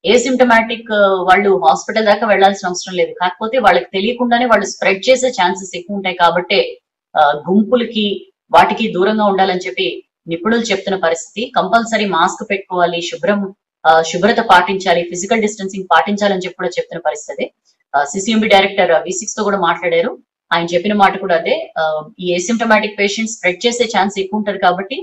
ఏసిమ్టమాటిక్ వాళ్ళు హాస్పిటల్ దాకా వెళ్లాల్సిన అవసరం లేదు, కాకపోతే వాళ్ళకి తెలియకుండానే వాళ్ళు స్ప్రెడ్ చేసే ఛాన్సెస్ ఎక్కువ ఉంటాయి కాబట్టి గుంపులకి వాటికి దూరంగా ఉండాలని చెప్పి నిపుణులు చెప్తున్న పరిస్థితి. కంపల్సరీ మాస్క్ పెట్టుకోవాలి, శుభ్రత పాటించాలి, ఫిజికల్ డిస్టెన్సింగ్ పాటించాలని చెప్పి కూడా చెప్తున్న పరిస్థితి. సిసిఎంబి డైరెక్టర్ V6 తో కూడా మాట్లాడారు. ఆయన చెప్పిన మాట కూడా అదే, ఈ ఏసిమ్టమాటిక్ పేషెంట్స్ స్ప్రెడ్ చేసే ఛాన్స్ ఎక్కువ ఉంటది కాబట్టి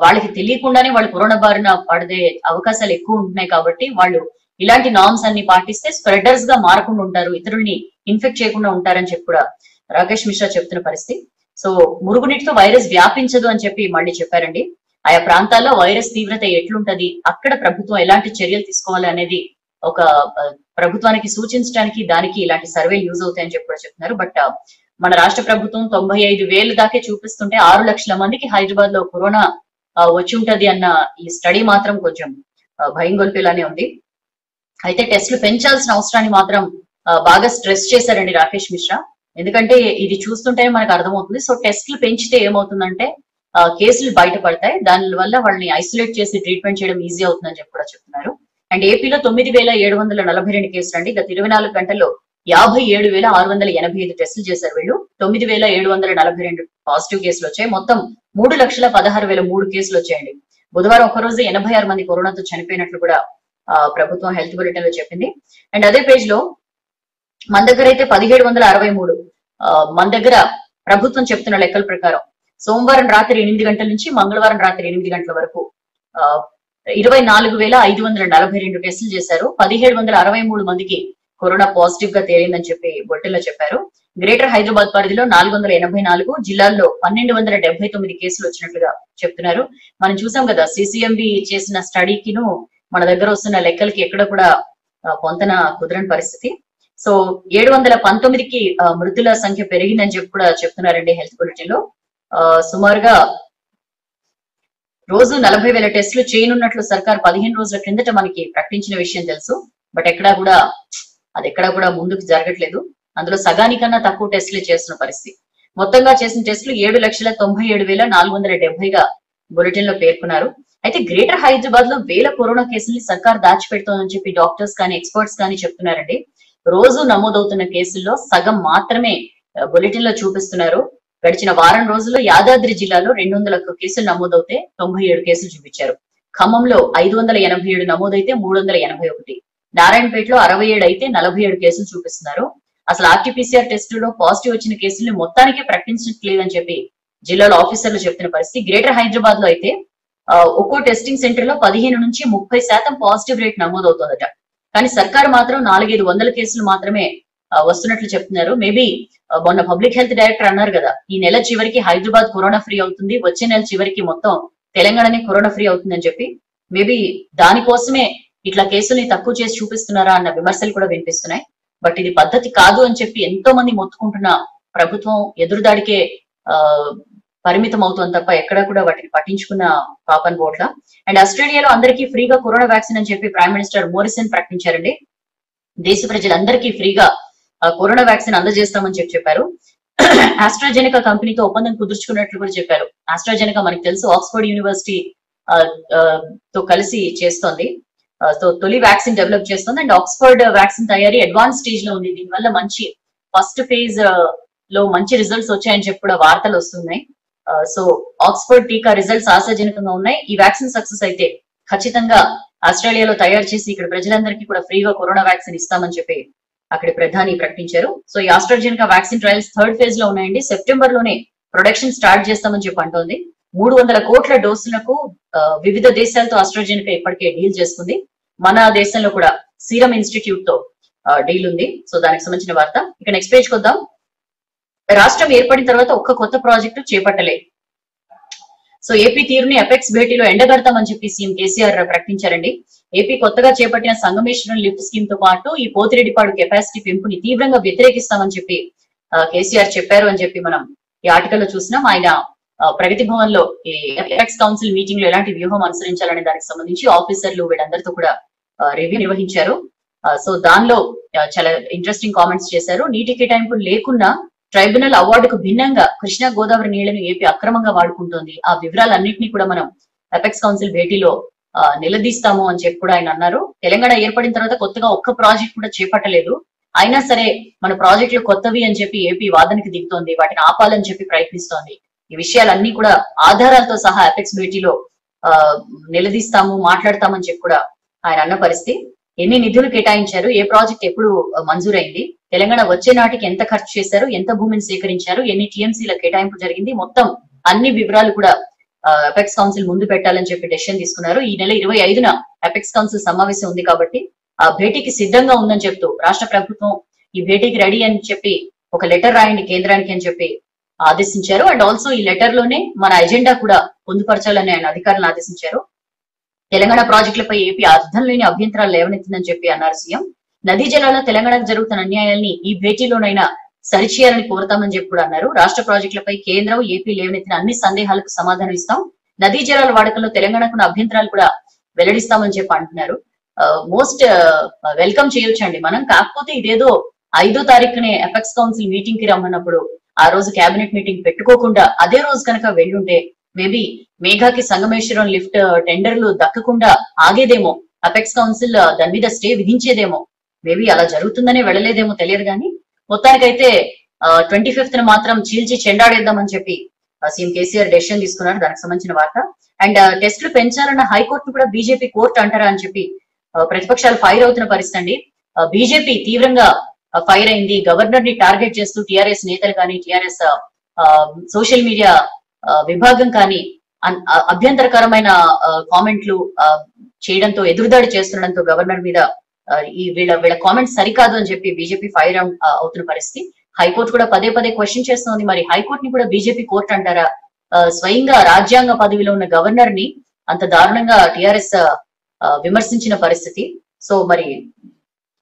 వాళ్ళకి తెలియకుండానే వాళ్ళు కరోనా బారిన పడే అవకాశాలు ఎక్కువ ఉంటున్నాయి కాబట్టి వాళ్ళు ఇలాంటి నార్మ్స్ అన్ని పాటిస్తే స్ప్రెడర్స్ గా మారకుండా ఉంటారు, ఇతరుల్ని ఇన్ఫెక్ట్ చేయకుండా ఉంటారని చెప్పి కూడా రాకేష్ మిశ్రా చెప్తున్న పరిస్థితి. సో మురుగునీటితో వైరస్ వ్యాపించదు అని చెప్పి మళ్ళీ చెప్పారండి. ఆయా ప్రాంతాల్లో వైరస్ తీవ్రత ఎట్లుంటది, అక్కడ ప్రభుత్వం ఎలాంటి చర్యలు తీసుకోవాలి అనేది ఒక ప్రభుత్వానికి సూచించడానికి దానికి ఇలాంటి సర్వేలు యూజ్ అవుతాయని చెప్పి కూడా చెప్తున్నారు. బట్ మన రాష్ట్ర ప్రభుత్వం 95,000 దాకే చూపిస్తుంటే 6 లక్షల మందికి హైదరాబాద్ లో కరోనా వచ్చి ఉంటది అన్న ఈ స్టడీ మాత్రం కొంచెం భయం గొల్పేలానే ఉంది. అయితే టెస్టులు పెంచాల్సిన అవసరాన్ని మాత్రం బాగా స్ట్రెస్ చేశారండి రాకేష్ మిశ్రా. ఎందుకంటే ఇది చూస్తుంటేనే మనకు అర్థమవుతుంది. సో టెస్టులు పెంచితే ఏమవుతుందంటే కేసులు బయటపడతాయి, దాని వల్ల వాళ్ళని ఐసోలేట్ చేసి ట్రీట్మెంట్ చేయడం ఈజీ అవుతుందని చెప్పి కూడా చెప్తున్నారు. అండ్ ఏపీలో 9,742 కేసులు అండి. గత 24 గంటల్లో 57,685 టెస్టులు చేశారు వీళ్ళు. 9,742 పాజిటివ్ కేసులు వచ్చాయి. మొత్తం 3,16,003 కేసులు వచ్చాయండి. బుధవారం ఒక్కరోజు 86 మంది కరోనాతో చనిపోయినట్లు కూడా ప్రభుత్వం హెల్త్ బులెటిన్ లో చెప్పింది. అండ్ అదే పేజ్ లో మన దగ్గర అయితే 1,763 మన దగ్గర ప్రభుత్వం చెప్తున్న లెక్కల ప్రకారం సోమవారం రాత్రి 8 గంటల నుంచి మంగళవారం రాత్రి 8 గంటల వరకు 24,542 టెస్టులు చేశారు. 1,763 మందికి కరోనా పాజిటివ్ గా తేలిందని చెప్పి బొట్టెల్లో చెప్పారు. గ్రేటర్ హైదరాబాద్ పరిధిలో 484, జిల్లాల్లో 1,279 కేసులు వచ్చినట్లుగా చెప్తున్నారు. మనం చూసాం కదా సిసిఎంబి చేసిన స్టడీకిను మన దగ్గర వస్తున్న లెక్కలకి ఎక్కడ కూడా పొంతన కుదరని పరిస్థితి. సో 719కి మృతుల సంఖ్య పెరిగిందని చెప్పి కూడా చెప్తున్నారండి హెల్త్ బులెటిన్ లో. సుమారుగా రోజు 40,000 టెస్టులు చేయనున్నట్లు సర్కార్ 15 రోజుల క్రిందట మనకి ప్రకటించిన విషయం తెలుసు. బట్ ఎక్కడా కూడా ముందుకు జరగట్లేదు. అందులో సగానికన్నా తక్కువ టెస్టులు చేస్తున్న పరిస్థితి. మొత్తంగా చేసిన టెస్టులు 7,97,470గా బులెటిన్ లో పేర్కొన్నారు. అయితే గ్రేటర్ హైదరాబాద్ లో వేల కరోనా కేసుల్ని సర్కార్ దాచిపెడుతోందని చెప్పి డాక్టర్స్ కానీ ఎక్స్పర్ట్స్ కానీ చెప్తున్నారండి. రోజు నమోదవుతున్న కేసుల్లో సగం మాత్రమే బులెటిన్ లో చూపిస్తున్నారు. గడిచిన వారం రోజుల్లో యాదాద్రి జిల్లాలో 200 కేసులు నమోదవుతే 97 కేసులు చూపించారు. ఖమ్మంలో 587 నమోదైతే 381, నారాయణపేటలో 67 అయితే 47 కేసులు చూపిస్తున్నారు. అసలు ఆర్టీపీసీఆర్ టెస్టులో పాజిటివ్ వచ్చిన కేసుల్ని మొత్తానికి ప్రకటించట్లేదని చెప్పి జిల్లాలో ఆఫీసర్లు చెప్తున్న పరిస్థితి. గ్రేటర్ హైదరాబాద్ లో అయితే ఒక్కో టెస్టింగ్ సెంటర్ లో 15 నుంచి 30% పాజిటివ్ రేట్ నమోదవుతుందట. కానీ సర్కారు మాత్రం 400-500 కేసులు మాత్రమే వస్తున్నట్లు చెప్తున్నారు. మేబీ మొన్న పబ్లిక్ హెల్త్ డైరెక్టర్ అన్నారు కదా, ఈ నెల చివరికి హైదరాబాద్ కరోనా ఫ్రీ అవుతుంది, వచ్చే నెల చివరికి మొత్తం తెలంగాణనే కరోనా ఫ్రీ అవుతుందని చెప్పి మేబీ దానికోసమే ఇట్లా కేసుల్ని తక్కువ చేసి చూపిస్తున్నారా అన్న విమర్శలు కూడా వినిపిస్తున్నాయి. బట్ ఇది పద్ధతి కాదు అని చెప్పి ఎంతో మంది మొత్తుకుంటున్న ప్రభుత్వం ఎదురుదాడికే పరిమితం అవుతుంది తప్ప ఎక్కడా కూడా వాటిని పట్టించుకున్న పాపన్ బోట్ల. అండ్ ఆస్ట్రేలియాలో అందరికీ ఫ్రీగా కరోనా వ్యాక్సిన్ అని చెప్పి ప్రైమ్ మినిస్టర్ మోరిసన్ ప్రకటించారండి. దేశ ప్రజలందరికీ ఫ్రీగా కరోనా వ్యాక్సిన్ అందజేస్తామని చెప్పారు. ఆస్ట్రాజెనికా కంపెనీతో ఒప్పందం కుదుర్చుకున్నట్లు కూడా చెప్పారు. ఆస్ట్రాజెనికా మనకు తెలుసు ఆక్స్ఫర్డ్ యూనివర్సిటీ తో కలిసి చేస్తోంది. తొలి వ్యాక్సిన్ డెవలప్ చేస్తుంది. అండ్ ఆక్స్ఫర్డ్ వ్యాక్సిన్ తయారీ అడ్వాన్స్ స్టేజ్ లో ఉంది. దీనివల్ల మంచి ఫస్ట్ ఫేజ్ లో మంచి రిజల్ట్స్ వచ్చాయని చెప్పి కూడా వార్తలు వస్తున్నాయి. సో ఆక్స్ఫర్డ్ టీకా రిజల్ట్స్ ఆశాజనకంగా ఉన్నాయి. ఈ వ్యాక్సిన్ సక్సెస్ అయితే ఖచ్చితంగా ఆస్ట్రేలియాలో తయారు చేసి ఇక్కడ ప్రజలందరికీ కూడా ఫ్రీగా కరోనా వ్యాక్సిన్ ఇస్తామని చెప్పి అక్కడి ప్రధాని ప్రకటించారు. సో ఈ AstraZeneca vaccine trials third phase లో ఉన్నాయండి. సెప్టెంబర్ లోనే ప్రొడక్షన్ స్టార్ట్ చేస్తామని చెప్పి అంటోంది. 300 కోట్ల డోసులకు వివిధ దేశాలతో ఆస్ట్రాజెనికా ఇప్పటికే డీల్ చేసుకుంది. మన దేశంలో కూడా సీరం ఇన్స్టిట్యూట్ తో డీల్ ఉంది. సో దానికి సంబంధించిన వార్త. ఇక నెక్స్ట్ పేజ్ కొద్దాం. రాష్ట్రం ఏర్పడిన తర్వాత ఒక్క కొత్త ప్రాజెక్టు చేపట్టలే. సో ఏపీ తీరుని అపెక్స్ భేటీలో ఎండగడతామని చెప్పి సీఎం కేసీఆర్ ప్రకటించారండి. ఏపీ కొత్తగా చేపట్టిన సంగమేశ్వరం లిఫ్ట్ స్కీమ్ తో పాటు ఈ పోతిరెడ్డిపాడు కెపాసిటీ పెంపుని తీవ్రంగా వ్యతిరేకిస్తామని చెప్పి కేసీఆర్ చెప్పారు అని చెప్పి మనం ఈ ఆర్టికల్ లో చూసినాం. ఆయన ప్రగతి భవన్ లో ఈ ఎపెక్స్ కౌన్సిల్ మీటింగ్ లో ఎలాంటి వ్యూహం అనుసరించాలనే దానికి సంబంధించి ఆఫీసర్లు వీళ్ళందరితో కూడా రివ్యూ నిర్వహించారు. సో దానిలో చాలా ఇంట్రెస్టింగ్ కామెంట్స్ చేశారు. నీటి కేటాయింపులు లేకున్నా ట్రైబ్యునల్ అవార్డుకు భిన్నంగా కృష్ణా గోదావరి నీళ్లను ఏపీ అక్రమంగా వాడుకుంటోంది. ఆ వివరాలన్నింటినీ కూడా మనం అపెక్స్ కౌన్సిల్ భేటీలో నిలదీస్తాము అని చెప్పి కూడా ఆయన అన్నారు. తెలంగాణ ఏర్పడిన తర్వాత కొత్తగా ఒక్క ప్రాజెక్ట్ కూడా చేపట్టలేదు. అయినా సరే మన ప్రాజెక్టులు కొత్తవి అని చెప్పి ఏపీ వాదనకి దిగుతోంది, వాటిని ఆపాలని చెప్పి ప్రయత్నిస్తోంది. ఈ విషయాలన్నీ కూడా ఆధారాలతో సహా అపెక్స్ భేటీలో నిలదీస్తాము, మాట్లాడతామని చెప్పి కూడా ఆయన అన్న పరిస్థితి. ఎన్ని నిధులు కేటాయించారు, ఏ ప్రాజెక్ట్ ఎప్పుడు మంజూరైంది, తెలంగాణ వచ్చే నాటికి ఎంత ఖర్చు చేశారు, ఎంత భూమిని సేకరించారు, ఎన్ని టీఎంసీల కేటాయింపు జరిగింది, మొత్తం అన్ని వివరాలు కూడా అపెక్స్ కౌన్సిల్ ముందు పెట్టాలని చెప్పి డెసిషన్ తీసుకున్నారు. ఈ నెల 25న అపెక్స్ కౌన్సిల్ సమావేశం ఉంది కాబట్టి ఆ భేటీకి సిద్ధంగా ఉందని చెప్తూ రాష్ట్ర ప్రభుత్వం ఈ భేటీకి రెడీ అని చెప్పి ఒక లెటర్ రాయండి కేంద్రానికి అని చెప్పి ఆదేశించారు. అండ్ ఆల్సో ఈ లెటర్ లోనే మన ఎజెండా కూడా పొందుపరచాలని ఆయన అధికారులను ఆదేశించారు. తెలంగాణ ప్రాజెక్టులపై ఏపీ అర్థం లేని అభ్యంతరాలు లేవనెత్తిందని చెప్పి అన్నారు సీఎం. నదీ జలాల్లో తెలంగాణకు జరుగుతున్న అన్యాయాల్ని ఈ భేటీలోనైనా సరిచేయాలని కోరుతామని చెప్పి కూడా అన్నారు. రాష్ట్ర ప్రాజెక్టులపై కేంద్రం ఏపీ లేవనెత్తిన అన్ని సందేహాలకు సమాధానం ఇస్తాం, నదీ జలాల వాడకంలో తెలంగాణకున్న అభ్యంతరాలు కూడా వెల్లడిస్తామని చెప్పి అంటున్నారు. మోస్ట్ వెల్కమ్ చేయొచ్చండి మనం. కాకపోతే ఇదేదో 5వ తారీఖునే అపెక్స్ కౌన్సిల్ మీటింగ్ కి రమ్మన్నప్పుడు ఆ రోజు కేబినెట్ మీటింగ్ పెట్టుకోకుండా అదే రోజు కనుక వెళ్ళుంటే మేబీ మేఘాకి సంగమేశ్వరం లిఫ్ట్ టెండర్లు దక్కకుండా ఆగేదేమో, అపెక్స్ కౌన్సిల్ దాని మీద స్టే విధించేదేమో. మేబీ అలా జరుగుతుందనే వెళ్ళలేదేమో తెలియదు. కానీ మొత్తానికైతే 25న మాత్రం చీల్చి చెండాడేద్దామని చెప్పి సీఎం కేసీఆర్ డెసిషన్ తీసుకున్నారు. దానికి సంబంధించిన వార్త. అండ్ టెస్టులు పెంచాలన్న హైకోర్టు కూడా బీజేపీ కోర్టు అంటారా అని చెప్పి ప్రతిపక్షాలు ఫైర్ అవుతున్న పరిస్థితి అండి. బీజేపీ తీవ్రంగా ఫైర్ అయింది. గవర్నర్ ని టార్గెట్ చేస్తూ టీఆర్ఎస్ నేతలు కానీ టీఆర్ఎస్ సోషల్ మీడియా విభాగం కానీ అభ్యంతరకరమైన కామెంట్లు చేయడంతో, ఎదురుదాడి చేస్తుండడంతో గవర్నర్ మీద ఈ వీళ్ళ కామెంట్స్ సరికాదు అని చెప్పి బీజేపీ ఫైర్ అవుతున్న పరిస్థితి. హైకోర్టు కూడా పదే పదే క్వశ్చన్ చేస్తోంది. మరి హైకోర్టు ని కూడా బీజేపీ కోర్టు అంటారా? స్వయంగా రాజ్యాంగ పదవిలో ఉన్న గవర్నర్ ని అంత దారుణంగా టీఆర్ఎస్ విమర్శించిన పరిస్థితి. సో మరి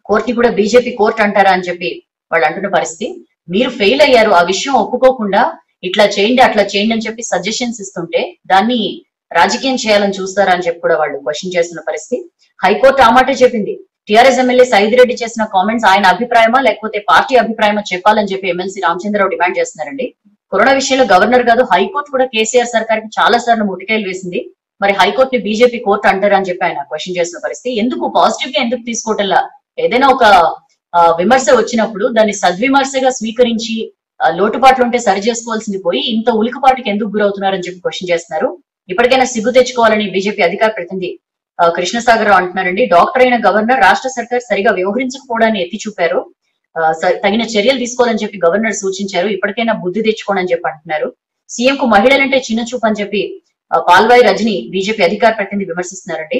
కోర్టుని కూడా బీజేపీ కోర్టు అంటారా అని చెప్పి వాళ్ళు అంటున్న పరిస్థితి. మీరు ఫెయిల్ అయ్యారు, ఆ విషయం ఒప్పుకోకుండా ఇట్లా చేయండి అట్లా చేయండి అని చెప్పి సజెషన్స్ ఇస్తుంటే దాన్ని రాజకీయం చేయాలని చూస్తారా అని చెప్పి కూడా వాళ్ళు క్వశ్చన్ చేస్తున్న పరిస్థితి. హైకోర్టు ఆ మాటే చెప్పింది. టీఆర్ఎస్ ఎమ్మెల్యే సైదిరెడ్డి చేసిన కామెంట్స్ ఆయన అభిప్రాయమా లేకపోతే పార్టీ అభిప్రాయమా చెప్పాలని చెప్పి ఎమ్మెల్సీ రామచంద్రరావు డిమాండ్ చేస్తున్నారండి. కరోనా విషయంలో గవర్నర్ కాదు హైకోర్టు కూడా కేసీఆర్ సర్కార్కి చాలా సార్లు ముటికాయలు వేసింది. మరి హైకోర్టుని బీజేపీ కోర్టు అంటారా అని చెప్పి ఆయన క్వశ్చన్ చేస్తున్న పరిస్థితి. ఎందుకు పాజిటివ్ గా ఎందుకు తీసుకోవటంలా? ఏదైనా ఒక విమర్శ వచ్చినప్పుడు దాన్ని సద్విమర్శగా స్వీకరించి లోటుపాట్లు ఉంటే సరి చేసుకోవాల్సింది పోయి ఇంత ఉలికపాటుకి ఎందుకు గురవుతున్నారని చెప్పి క్వశ్చన్ చేస్తున్నారు. ఇప్పటికైనా సిగ్గు తెచ్చుకోవాలని బీజేపీ అధికార ప్రతినిధి కృష్ణసాగర్ రావు అంటున్నారండి. డాక్టర్ అయిన గవర్నర్ రాష్ట్ర సర్కార్ సరిగా వ్యవహరించకపోవడాన్ని ఎత్తి చూపారు. తగిన చర్యలు తీసుకోవాలని చెప్పి గవర్నర్ సూచించారు. ఇప్పటికైనా బుద్ధి తెచ్చుకోండి అని చెప్పి అంటున్నారు. సీఎం కు మహిళలంటే చిన్న చూపు అని చెప్పి పాల్వాయి రజని బీజేపీ అధికార ప్రతినిధి విమర్శిస్తున్నారండి.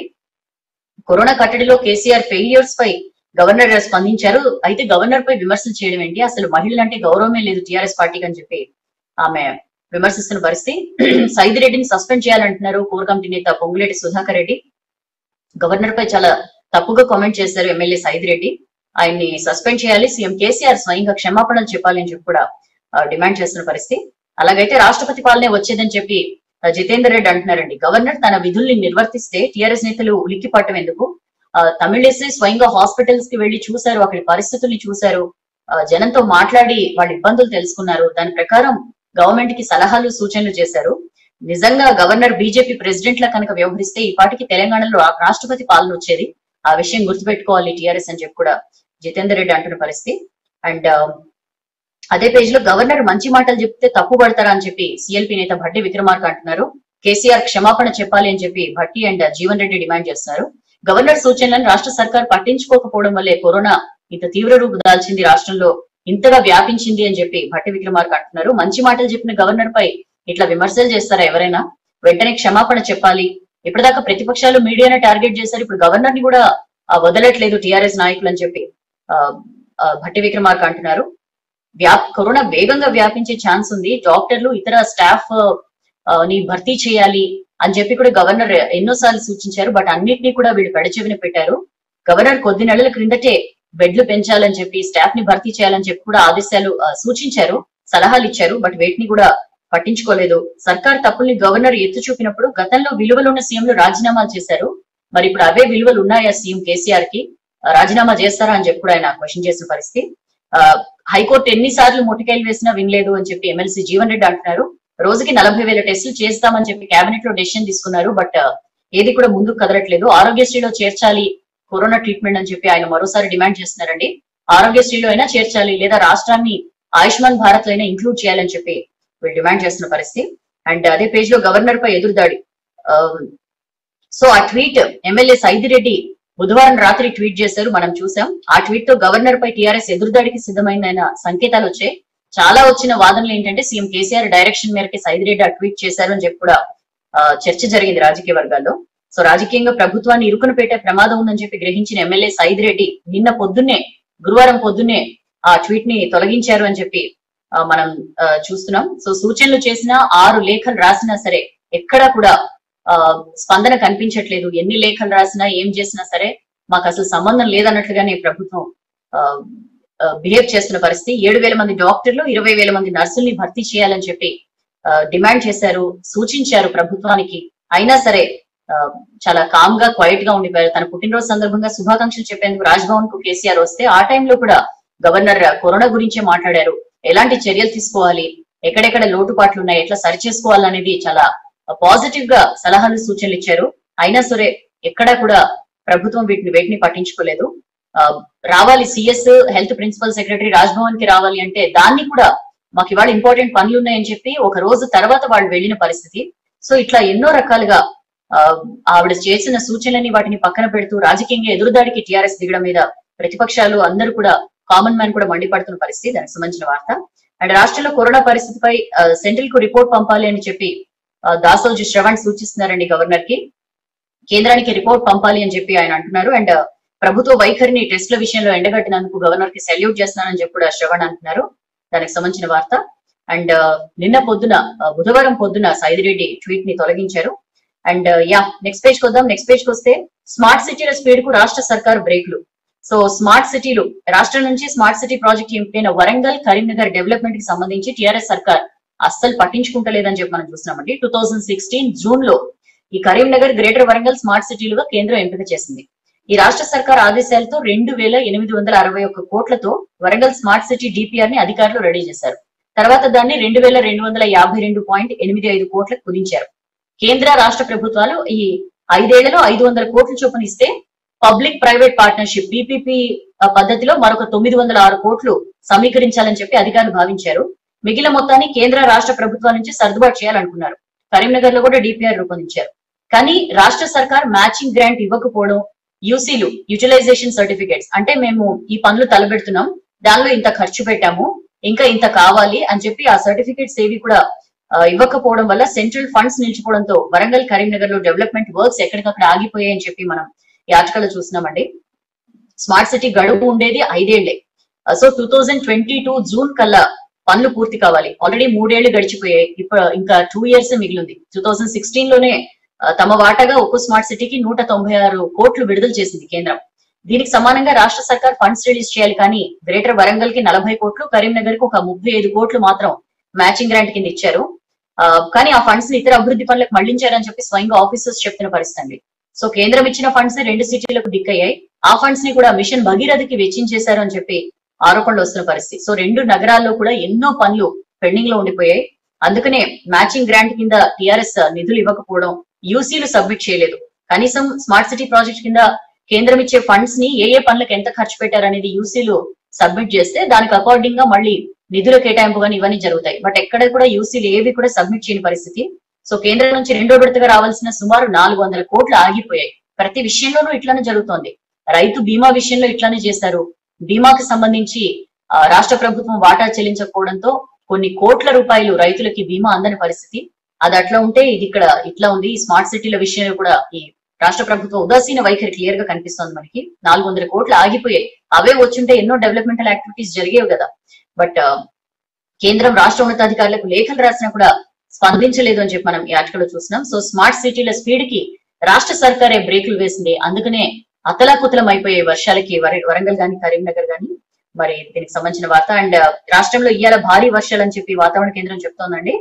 కరోనా కట్టడిలో కేసీఆర్ ఫెయిల్యూర్స్ పై గవర్నర్ స్పందించారు. అయితే గవర్నర్ పై విమర్శలు చేయడం ఏంటి, అసలు మహిళలంటే గౌరవమే లేదు టీఆర్ఎస్ పార్టీకి అని చెప్పి ఆమె విమర్శిస్తున్న పరిస్థితి. సైదిరెడ్డిని సస్పెండ్ చేయాలంటున్నారు కోర్ కమిటీ నేత పొంగులేటి సుధాకర్ రెడ్డి. గవర్నర్ పై చాలా తప్పుగా కామెంట్ చేశారు ఎమ్మెల్యే సైదిరెడ్డి. ఆయన్ని సస్పెండ్ చేయాలి, సీఎం కేసీఆర్ స్వయంగా క్షమాపణలు చెప్పాలి అని చెప్పి కూడా డిమాండ్ చేస్తున్న పరిస్థితి. అలాగైతే రాష్ట్రపతి పాలనే వచ్చేదని చెప్పి జితేందర్ రెడ్డి అంటున్నారండి. గవర్నర్ తన విధుల్ని నిర్వర్తిస్తే టీఆర్ఎస్ నేతలు ఉలిక్కి పట్టం ఎందుకు? తమిళేసి స్వయంగా హాస్పిటల్స్ కి వెళ్లి చూశారు, అక్కడి పరిస్థితుల్ని చూశారు, జనంతో మాట్లాడి వాళ్ళ ఇబ్బందులు తెలుసుకున్నారు. దాని ప్రకారం గవర్నమెంట్ కి సలహాలు సూచనలు చేశారు. నిజంగా గవర్నర్ బీజేపీ ప్రెసిడెంట్ లా కనుక వ్యవహరిస్తే ఈ పాటికి తెలంగాణలో రాష్ట్రపతి పాలన వచ్చేది. ఆ విషయం గుర్తుపెట్టుకోవాలి టీఆర్ఎస్ అని చెప్పి కూడా జితేందర్ రెడ్డి అంటున్న పరిస్థితి. అండ్ అదే పేజ్ లో గవర్నర్ మంచి మాటలు చెప్తే తప్పు పడతారా అని చెప్పి సిఎల్పి నేత భట్టి విక్రమార్క అంటున్నారు. కేసీఆర్ క్షమాపణ చెప్పాలి అని చెప్పి భట్టి అండ్ జీవన్ రెడ్డి డిమాండ్ చేస్తున్నారు. గవర్నర్ సూచనలను రాష్ట్ర సర్కార్ పట్టించుకోకపోవడం వల్లే కరోనా ఇంత తీవ్ర రూపు దాల్చింది, రాష్ట్రంలో ఇంతగా వ్యాపించింది అని చెప్పి భట్టి విక్రమార్క అంటున్నారు. మంచి మాటలు చెప్పిన గవర్నర్ పై ఇట్లా విమర్శలు చేస్తారా ఎవరైనా? వెంటనే క్షమాపణ చెప్పాలి. ఇప్పటిదాకా ప్రతిపక్షాలు మీడియాను టార్గెట్ చేశారు, ఇప్పుడు గవర్నర్ ని కూడా వదలట్లేదు టిఆర్ఎస్ నాయకులు అని చెప్పి భట్టి విక్రమార్క అంటున్నారు. కరోనా వేగంగా వ్యాపించే ఛాన్స్ ఉంది, డాక్టర్లు ఇతర స్టాఫ్ ని భర్తీ చేయాలి అని చెప్పి కూడా గవర్నర్ ఎన్నోసార్లు సూచించారు. బట్ అన్నిటినీ కూడా వీళ్ళు పెడచెవిన పెట్టారు. గవర్నర్ కొద్ది నెలల క్రిందటే బెడ్లు పెంచాలని చెప్పి స్టాఫ్ ని భర్తీ చేయాలని చెప్పి కూడా ఆదేశాలు సూచించారు, సలహాలు ఇచ్చారు. బట్ వీటిని కూడా పట్టించుకోలేదు. సర్కార్ తప్పుల్ని గవర్నర్ ఎత్తు చూపినప్పుడు గతంలో విలువలున్న సీఎంలు రాజీనామాలు చేశారు. మరి ఇప్పుడు అవే విలువలు ఉన్నాయా సీఎం కేసీఆర్ కి? రాజీనామా చేస్తారా అని చెప్పి కూడా ఆయన క్వశ్చన్ చేసిన పరిస్థితి. హైకోర్టు ఎన్నిసార్లు మొట్టికాయలు వేసినా వినలేదు అని చెప్పి ఎమ్మెల్సీ జీవన్ రెడ్డి అంటున్నారు. రోజుకి 40,000 టెస్టులు చేస్తామని చెప్పి కేబినెట్ లో డెసిషన్ తీసుకున్నారు. బట్ ఏది కూడా ముందుకు కదలట్లేదు. ఆరోగ్యశ్రీలో చేర్చాలి కరోనా ట్రీట్మెంట్ అని చెప్పి ఆయన మరోసారి డిమాండ్ చేస్తున్నారండి. ఆరోగ్యశ్రీలో అయినా చేర్చాలి, లేదా రాష్ట్రాన్ని ఆయుష్మాన్ భారత్ లో అయినా ఇంక్లూడ్ చేయాలని చెప్పి వీళ్ళు డిమాండ్ చేస్తున్న పరిస్థితి. అండ్ అదే పేజ్ లో గవర్నర్ పై ఎదురుదాడి. సో ఆ ట్వీట్ ఎమ్మెల్యే సైదిరెడ్డి బుధవారం రాత్రి ట్వీట్ చేశారు, మనం చూసాం. ఆ ట్వీట్ తో గవర్నర్ పై టీఆర్ఎస్ ఎదురుదాడికి సిద్ధమైందన్న సంకేతాలు వచ్చాయి. చాలా వచ్చిన వాదనలు ఏంటంటే సీఎం కేసీఆర్ డైరెక్షన్ మేరకు సైదిరెడ్డి ఆ ట్వీట్ చేశారు అని చెప్పి కూడా చర్చ జరిగింది రాజకీయ వర్గాల్లో. సో రాజకీయంగా ప్రభుత్వాన్ని ఇరుకున పెట్టే ప్రమాదం ఉందని చెప్పి గ్రహించిన ఎమ్మెల్యే సైదిరెడ్డి నిన్న పొద్దున్నే, గురువారం పొద్దున్నే ఆ ట్వీట్ ని తొలగించారు అని చెప్పి మనం చూస్తున్నాం. సో సూచనలు చేసినా 6 లేఖలు రాసినా సరే ఎక్కడా కూడా స్పందన కనిపించట్లేదు. ఎన్ని లేఖలు రాసినా ఏం చేసినా సరే మాకు అసలు సంబంధం లేదన్నట్లుగానే ప్రభుత్వం బిహేవ్ చేస్తున్న పరిస్థితి. 7,000 మంది డాక్టర్లు, 20,000 మంది నర్సుల్ని భర్తీ చేయాలని చెప్పి డిమాండ్ చేశారు, సూచించారు ప్రభుత్వానికి. అయినా సరే చాలా కామ్ గా, క్వైట్ గా ఉండిపోయారు. తన పుట్టినరోజు సందర్భంగా శుభాకాంక్షలు చెప్పేందుకు రాజ్భవన్ కు కేసీఆర్ వస్తే ఆ టైంలో కూడా గవర్నర్ కరోనా గురించే మాట్లాడారు. ఎలాంటి చర్యలు తీసుకోవాలి, ఎక్కడెక్కడ లోటుపాట్లు ఉన్నాయి, ఎట్లా సరి చేసుకోవాలనేది చాలా పాజిటివ్ గా సలహాలు సూచనలు ఇచ్చారు. అయినా సరే ఎక్కడా కూడా ప్రభుత్వం వేటిని పట్టించుకోలేదు. రావాలి CS, health principal secretary Raj Bhavan కి రావాలి అంటే దాన్ని కూడా మాకు ఇవాళ ఇంపార్టెంట్ పనులు ఉన్నాయని చెప్పి ఒక రోజు తర్వాత వాళ్ళు వెళ్లిన పరిస్థితి. సో ఇట్లా ఎన్నో రకాలుగా ఆవిడ చేసిన సూచనలని వాటిని పక్కన పెడుతూ రాజకీయంగా ఎదురుదాడికి టీఆర్ఎస్ దిగడం మీద ప్రతిపక్షాలు అందరూ కూడా, కామన్ మ్యాన్ కూడా మండిపడుతున్న పరిస్థితి. దానికి సంబంధించిన వార్త. అండ్ రాష్ట్రంలో కరోనా పరిస్థితిపై సెంట్రల్ కు రిపోర్ట్ పంపాలి అని చెప్పి దాసోజు శ్రవణ్ సూచిస్తున్నారండి గవర్నర్ కి. కేంద్రానికి రిపోర్ట్ పంపాలి అని చెప్పి ఆయన అంటున్నారు. అండ్ ప్రభుత్వ వైఖరిని టెస్టుల విషయంలో ఎండగట్టినందుకు గవర్నర్ కి సెల్యూట్ చేస్తున్నానని చెప్పి కూడా శ్రవణ్ అంటున్నారు. దానికి సంబంధించిన వార్త. అండ్ నిన్న పొద్దున, బుధవారం పొద్దున సైదిరెడ్డి ట్వీట్ ని తొలగించారు. అండ్ నెక్స్ట్ పేజ్ కి వద్దాం. నెక్స్ట్ పేజ్ కి వస్తే స్మార్ట్ సిటీల స్పీడ్ కు రాష్ట్ర సర్కార్ బ్రేక్లు. సో స్మార్ట్ సిటీలు, రాష్ట్రం నుంచి స్మార్ట్ సిటీ ప్రాజెక్ట్ ఎంపికైన వరంగల్, కరీంనగర్ డెవలప్మెంట్ కి సంబంధించి టీఆర్ఎస్ సర్కార్ అస్సలు పట్టించుకుంటలేదని చెప్పి మనం చూస్తున్నామండి. 2016 జూన్ లో ఈ కరీంనగర్, గ్రేటర్ వరంగల్ స్మార్ట్ సిటీలుగా కేంద్రం ఎంపిక చేసింది. ఈ రాష్ట్ర సర్కార్ ఆదేశాలతో 2,861 కోట్లతో వరంగల్ స్మార్ట్ సిటీ డిపిఆర్ ని అధికారులు రెడీ చేశారు. తర్వాత దాన్ని 2,252.85 కోట్లకు కుదించారు. కేంద్ర రాష్ట్ర ప్రభుత్వాలు ఈ 5 ఏళ్లలో 500 కోట్ల చొప్పున ఇస్తే పబ్లిక్ ప్రైవేట్ పార్ట్నర్షిప్ PPP పద్ధతిలో మరొక 906 కోట్లు సమీకరించాలని చెప్పి అధికారులు భావించారు. మిగిలిన మొత్తాన్ని కేంద్ర రాష్ట్ర ప్రభుత్వాల నుంచి సర్దుబాటు చేయాలనుకున్నారు. కరీంనగర్ లో కూడా డిపిఆర్ రూపొందించారు. కానీ రాష్ట్ర సర్కార్ మ్యాచింగ్ గ్రాంట్ ఇవ్వకపోవడం, యూసీలు యూటిలైజేషన్ సర్టిఫికేట్స్ అంటే మేము ఈ పనులు తలబెడుతున్నాం, దానిలో ఇంత ఖర్చు పెట్టాము, ఇంకా ఇంత కావాలి అని చెప్పి ఆ సర్టిఫికేట్స్ ఏవి కూడా ఇవ్వకపోవడం వల్ల సెంట్రల్ ఫండ్స్ నిలిచిపోవడంతో వరంగల్ కరీంనగర్ లో డెవలప్మెంట్ వర్క్స్ ఎక్కడికక్కడ ఆగిపోయాయని చెప్పి మనం ఈ ఆర్టికల్ లో చూస్తున్నామండి. స్మార్ట్ సిటీ గడువు ఉండేది 5 ఏళ్లే. సో 2022 జూన్ కల్లా పనులు పూర్తి కావాలి. ఆల్రెడీ 3 ఏళ్లు గడిచిపోయాయి. ఇప్పుడు ఇంకా 2 ఇయర్స్ మిగిలింది. 2016 లోనే తమ వాటాగా ఒక్కో స్మార్ట్ సిటీకి 196 కోట్లు విడుదల చేసింది కేంద్రం. దీనికి సమానంగా రాష్ట్ర సర్కార్ ఫండ్స్ రిలీజ్ చేయాలి. కానీ గ్రేటర్ వరంగల్ కి 40 కోట్లు, కరీంనగర్ కి ఒక 35 కోట్లు మాత్రం మ్యాచింగ్ గ్రాంట్ కింద ఇచ్చారు. కానీ ఆ ఫండ్స్ ని ఇతర అభివృద్ధి పనులకు మళ్లించారని చెప్పి స్వయంగా ఆఫీసర్స్ చెప్తున్న పరిస్థితి. సో కేంద్రం ఇచ్చిన ఫండ్స్ 2 సిటీలకు దిక్కయ్యాయి. ఆ ఫండ్స్ ని కూడా మిషన్ భగీరథకి వెచ్చించేశారు అని చెప్పి ఆరోపణలు వస్తున్న పరిస్థితి. సో 2 నగరాల్లో కూడా ఎన్నో పనులు పెండింగ్ లో ఉండిపోయాయి. అందుకనే మ్యాచింగ్ గ్రాంట్ కింద టిఆర్ఎస్ నిధులు ఇవ్వకపోవడం, యూసీలు సబ్మిట్ చేయలేదు. కనీసం స్మార్ట్ సిటీ ప్రాజెక్ట్ కింద కేంద్రం ఇచ్చే ఫండ్స్ ని ఏ పనులకు ఎంత ఖర్చు పెట్టారనేది యూసీలు సబ్మిట్ చేస్తే దానికి అకార్డింగ్ గా మళ్ళీ నిధుల కేటాయింపు కానీ ఇవన్నీ జరుగుతాయి. బట్ ఎక్కడ కూడా యూసీలు ఏవి కూడా సబ్మిట్ చేయని పరిస్థితి. సో కేంద్రం నుంచి 2వ విడతగా రావాల్సిన సుమారు 400 కోట్లు ఆగిపోయాయి. ప్రతి విషయంలోనూ ఇట్లానే జరుగుతోంది. రైతు బీమా విషయంలో ఇట్లానే చేశారు. బీమాకి సంబంధించి రాష్ట్ర ప్రభుత్వం వాటా చెల్లించకపోవడంతో కొన్ని కోట్ల రూపాయలు రైతులకి బీమా అందని పరిస్థితి. అది అట్లా ఉంటే ఇది ఇక్కడ ఇట్లా ఉంది. ఈ స్మార్ట్ సిటీల విషయంలో కూడా ఈ రాష్ట్ర ప్రభుత్వం ఉదాసీన వైఖరి క్లియర్ గా కనిపిస్తోంది మనకి. 400 కోట్లు ఆగిపోయాయి. అవే వచ్చుంటే ఎన్నో డెవలప్మెంటల్ యాక్టివిటీస్ జరిగేవి కదా. బట్ కేంద్రం రాష్ట్ర ఉన్నతాధికారులకు లేఖలు రాసినా కూడా స్పందించలేదు అని చెప్పి మనం ఈ ఆర్టికల్ లో చూస్తున్నాం. సో స్మార్ట్ సిటీల స్పీడ్ కి రాష్ట్ర సర్కారే బ్రేకులు వేసింది. అందుకనే అతలాకుతలం అయిపోయే వర్షాలకి వరంగల్ గాని కరీంనగర్ గాని. మరి దీనికి సంబంధించిన వార్త. అండ్ రాష్ట్రంలో ఇవాళ భారీ వర్షాలు అని చెప్పి వాతావరణ కేంద్రం చెప్తోందండి.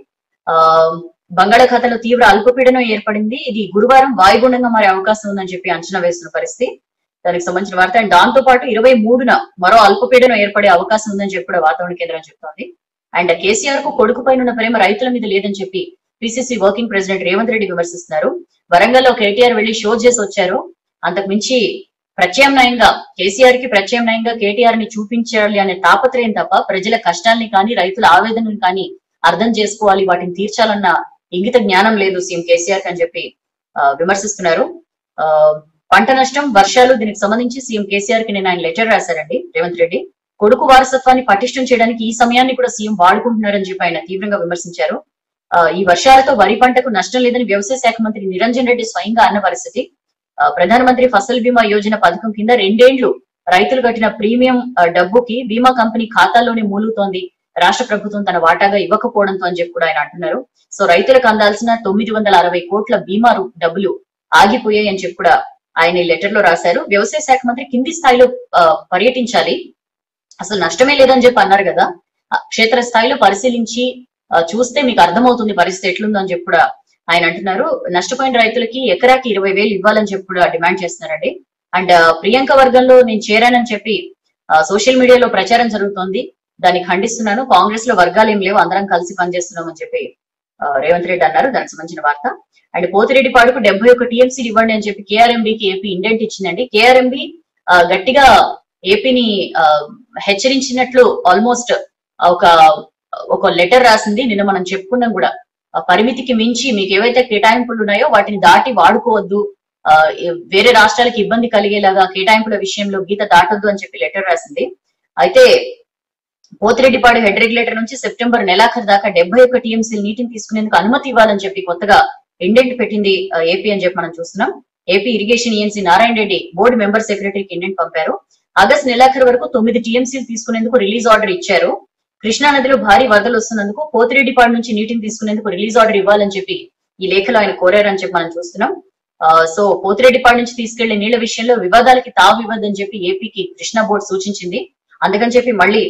బంగాళాఖాతంలో తీవ్ర అల్పపీడనం ఏర్పడింది. ఇది గురువారం వాయుగుండంగా మారే అవకాశం ఉందని చెప్పి అంచనా వేస్తున్న పరిస్థితి. దానికి సంబంధించిన వార్త. అండ్ దాంతో పాటు 23న మరో అల్పపీడనం ఏర్పడే అవకాశం ఉందని చెప్పి కూడా వాతావరణ కేంద్రం చెప్తోంది. అండ్ కేసీఆర్ కు కొడుకు పైన ప్రేమ రైతుల మీద లేదని చెప్పి PCC working president Revanth Reddy విమర్శిస్తున్నారు. వరంగల్లో కేటీఆర్ వెళ్లి షో చేసి వచ్చారు. అంతకు మించి ప్రత్యామ్నాయంగా కేసీఆర్ కి ప్రత్యామ్నాయంగా కేటీఆర్ ని చూపించాలి అనే తాపత్రయం తప్ప ప్రజల కష్టాల్ని కానీ రైతుల ఆవేదనని కానీ అర్థం చేసుకోవాలి, వాటిని తీర్చాలన్న ఇంగిత జ్ఞానం లేదు సీఎం కేసీఆర్ అని చెప్పి విమర్శిస్తున్నారు. పంట నష్టం, వర్షాలు దీనికి సంబంధించి సీఎం కేసీఆర్ కి నేను ఆయన లెటర్ రాశారండి రేవంత్ రెడ్డి. కొడుకు వారసత్వాన్ని పటిష్టం చేయడానికి ఈ సమయాన్ని కూడా సీఎం వాడుకుంటున్నారని చెప్పి ఆయన తీవ్రంగా విమర్శించారు. ఈ వర్షాలతో వరి పంటకు నష్టం లేదని వ్యవసాయ శాఖ మంత్రి నిరంజన్ రెడ్డి స్వయంగా అన్న పరిస్థితి. ప్రధానమంత్రి ఫసల్ బీమా యోజన పథకం కింద 2 ఏళ్లు రైతులు కట్టిన ప్రీమియం డబ్బుకి బీమా కంపెనీ ఖాతాల్లోనే మూలుగుతోంది. రాష్ట్ర ప్రభుత్వం తన వాటాగా ఇవ్వకపోవడంతో అని చెప్పి కూడా ఆయన అంటున్నారు. సో రైతులకు అందాల్సిన 960 కోట్ల బీమా డబ్బులు ఆగిపోయాయి అని చెప్పి కూడా ఆయన ఈ లెటర్ లో రాశారు. వ్యవసాయ శాఖ మంత్రి కింది స్థాయిలో పర్యటించాలి, అసలు నష్టమే లేదని చెప్పి అన్నారు కదా. క్షేత్ర స్థాయిలో పరిశీలించి చూస్తే మీకు అర్థమవుతుంది పరిస్థితి ఎట్లుందో అని చెప్పి కూడా ఆయన అంటున్నారు. నష్టపోయిన రైతులకి ఎకరాకి 20,000 ఇవ్వాలని చెప్పి కూడా డిమాండ్ చేస్తున్నారండి. అండ్ ప్రియాంక వర్గంలో నేను చేరానని చెప్పి సోషల్ మీడియాలో ప్రచారం జరుగుతోంది. దాన్ని ఖండిస్తున్నాను. కాంగ్రెస్ లో వర్గాలు ఏం లేవు, అందరం కలిసి పనిచేస్తున్నాం అని చెప్పి రేవంత్ రెడ్డి అన్నారు. దానికి సంబంధించిన వార్త. అండ్ పోతిరెడ్డిపాడుకు 71 టీఎంసీలు ఇవ్వండి అని చెప్పి కేఆర్ఎంబీకి ఏపీ ఇండెంట్ ఇచ్చిందండి. కేఆర్ఎంబీ గట్టిగా ఏపీని హెచ్చరించినట్లు ఆల్మోస్ట్ ఒక లెటర్ రాసింది. నిన్న మనం చెప్పుకున్నాం కూడా, పరిమితికి మించి మీకు ఏవైతే కేటాయింపులు ఉన్నాయో వాటిని దాటి వాడుకోవద్దు, వేరే రాష్ట్రాలకు ఇబ్బంది కలిగేలాగా కేటాయింపుల విషయంలో గీత దాటొద్దు అని చెప్పి లెటర్ రాసింది. అయితే పోతిరెడ్డిపాడు హెడ్ రెగ్యులేటర్ నుంచి సెప్టెంబర్ నెలాఖరు దాకా 71 టీఎంసీలు నీటిని తీసుకునేందుకు అనుమతి ఇవ్వాలని చెప్పి కొత్తగా ఇండెంట్ పెట్టింది ఏపీ అని చెప్పి మనం చూస్తున్నాం. AP irrigation ENC Narayana Reddy board member సెక్రటరీకి ఇండెంట్ పంపారు. ఆగస్టు నెలాఖరు వరకు 9 టీఎంసీలు తీసుకునేందుకు రిలీజ్ ఆర్డర్ ఇచ్చారు. కృష్ణా నదిలో భారీ వరదలు వస్తున్నందుకు పోతిరెడ్డిపాడు నుంచి నీటిని తీసుకునేందుకు రిలీజ్ ఆర్డర్ ఇవ్వాలని చెప్పి ఈ లేఖలో ఆయన కోరారని చెప్పి మనం చూస్తున్నాం. సో పోతిరెడ్డిపాడు నుంచి తీసుకెళ్లే నీళ్ల విషయంలో వివాదాలకి తావు ఇవ్వద్దని చెప్పి ఏపీకి కృష్ణా బోర్డు సూచించింది. అందుకని చెప్పి మళ్ళీ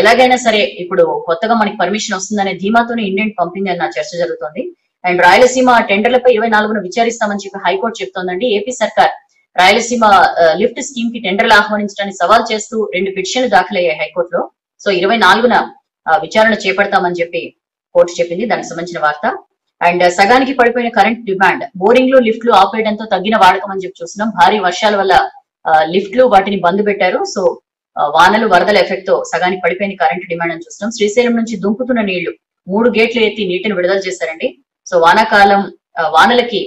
ఎలాగైనా సరే ఇప్పుడు కొత్తగా మనకి పర్మిషన్ వస్తుందనే ధీమాతోనే ఇండెంట్ పంపింది అన్న చర్చ జరుగుతోంది. అండ్ రాయలసీమ టెండర్లపై 24న విచారిస్తామని చెప్పి హైకోర్టు చెప్తోందండి. ఏపీ సర్కార్ రాయలసీమ లిఫ్ట్ స్కీమ్ కి టెండర్లు ఆహ్వానించడాన్ని సవాల్ చేస్తూ 2 పిటిషన్లు దాఖలయ్యాయి హైకోర్టులో. సో 24న విచారణ చేపడతామని చెప్పి కోర్టు చెప్పింది. దానికి సంబంధించిన వార్త. అండ్ సగానికి పడిపోయిన కరెంట్ డిమాండ్, బోరింగ్లు లిఫ్ట్లు ఆపేయడంతో తగ్గిన వాడకం అని చెప్పి చూస్తున్నాం. భారీ వర్షాల వల్ల లిఫ్ట్లు వాటిని బంద్ పెట్టారు. సో వానలు వరదల ఎఫెక్ట్ తో సగానికి పడిపోయింది కరెంట్ డిమాండ్ అని చూస్తున్నాం. శ్రీశైలం నుంచి దుంకుతున్న నీళ్లు 3 గేట్లు ఎత్తి నీటిని విడుదల చేశారండి. సో వానాకాలం వానలకి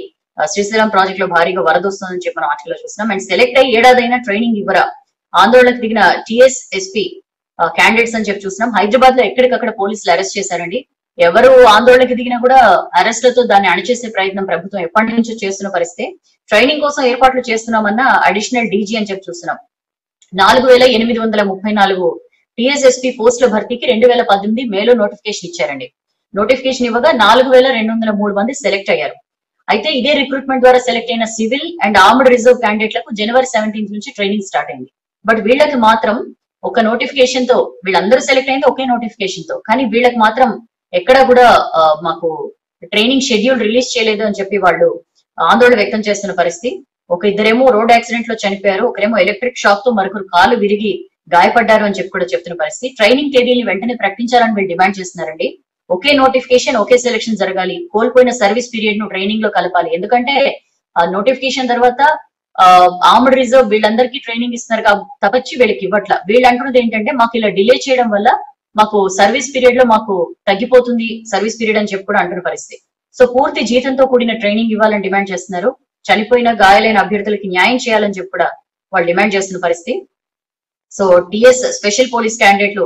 శ్రీశైలం ప్రాజెక్ట్ లో భారీగా వరద వస్తుందని చెప్పి మనం ఆర్టికల్ లో చూస్తున్నాం. అండ్ సెలెక్ట్ అయ్యి ఏడాదైనా ట్రైనింగ్ ఇవ్వరా, ఆందోళనకు దిగిన టీఎస్ఎస్పీ క్యాండిడేట్స్ అని చెప్పి చూస్తున్నాం. హైదరాబాద్ లో ఎక్కడికక్కడ పోలీసులు అరెస్ట్ చేశారండి. ఎవరు ఆందోళనకి దిగినా కూడా అరెస్టులతో దాన్ని అణిచేసే ప్రయత్నం ప్రభుత్వం ఎప్పటి నుంచో చేస్తున్న పరిస్థితి. ట్రైనింగ్ కోసం ఏర్పాట్లు చేస్తున్నామన్న అడిషనల్ డీజీ అని చెప్పి చూస్తున్నాం. 4834 టీఎస్ఎస్పీ పోస్టుల భర్తీకి 2018 మేలో నోటిఫికేషన్ ఇచ్చారండి. నోటిఫికేషన్ ఇవ్వగా 4203 మంది సెలెక్ట్ అయ్యారు. అయితే ఇదే రిక్రూట్మెంట్ ద్వారా సెలెక్ట్ అయిన సివిల్ అండ్ ఆర్మ్డ్ రిజర్వ్ క్యాండిడేట్లకు జనవరి 17 నుంచి ట్రైనింగ్ స్టార్ట్ అయింది. బట్ వీళ్ళకి మాత్రం ఒక నోటిఫికేషన్ తో, వీళ్ళందరూ సెలెక్ట్ అయింది ఒకే నోటిఫికేషన్ తో, కానీ వీళ్ళకి మాత్రం ఎక్కడా కూడా మాకు ట్రైనింగ్ షెడ్యూల్ రిలీజ్ చేయలేదు అని చెప్పి వాళ్ళు ఆందోళన వ్యక్తం చేస్తున్న పరిస్థితి. ఇద్దరేమో రోడ్ యాక్సిడెంట్ లో చనిపోయారు, ఒకరేమో ఎలక్ట్రిక్ షాక్ తో మరొకరు కాలు విరిగి గాయపడ్డారు అని చెప్పి కూడా చెప్తున్న పరిస్థితి. ట్రైనింగ్ తేదీని వెంటనే ప్రకటించాలని వీళ్ళు డిమాండ్ చేస్తున్నారండి. ఒకే నోటిఫికేషన్ ఒకే సెలక్షన్ జరగాలి, కోల్పోయిన సర్వీస్ పీరియడ్ ను ట్రైనింగ్ లో కలపాలి. ఎందుకంటే ఆ నోటిఫికేషన్ తర్వాత ఆర్మ్డ్ రిజర్వ్ వీళ్ళందరికీ ట్రైనింగ్ ఇస్తున్నారు తప్పచ్చి వీళ్ళకి ఇవ్వట్ల. వీళ్ళు అంటున్నది ఏంటంటే మాకు ఇలా డిలే చేయడం వల్ల మాకు సర్వీస్ పీరియడ్ లో మాకు తగ్గిపోతుంది సర్వీస్ పీరియడ్ అని చెప్పి కూడా అంటున్న పరిస్థితి. సో పూర్తి జీతంతో కూడిన ట్రైనింగ్ ఇవ్వాలని డిమాండ్ చేస్తున్నారు. చనిపోయిన గాయాలైన అభ్యర్థులకి న్యాయం చేయాలని చెప్పి కూడా వాళ్ళు డిమాండ్ చేస్తున్న పరిస్థితి. సో టిఎస్ స్పెషల్ పోలీస్ క్యాండిడేట్లు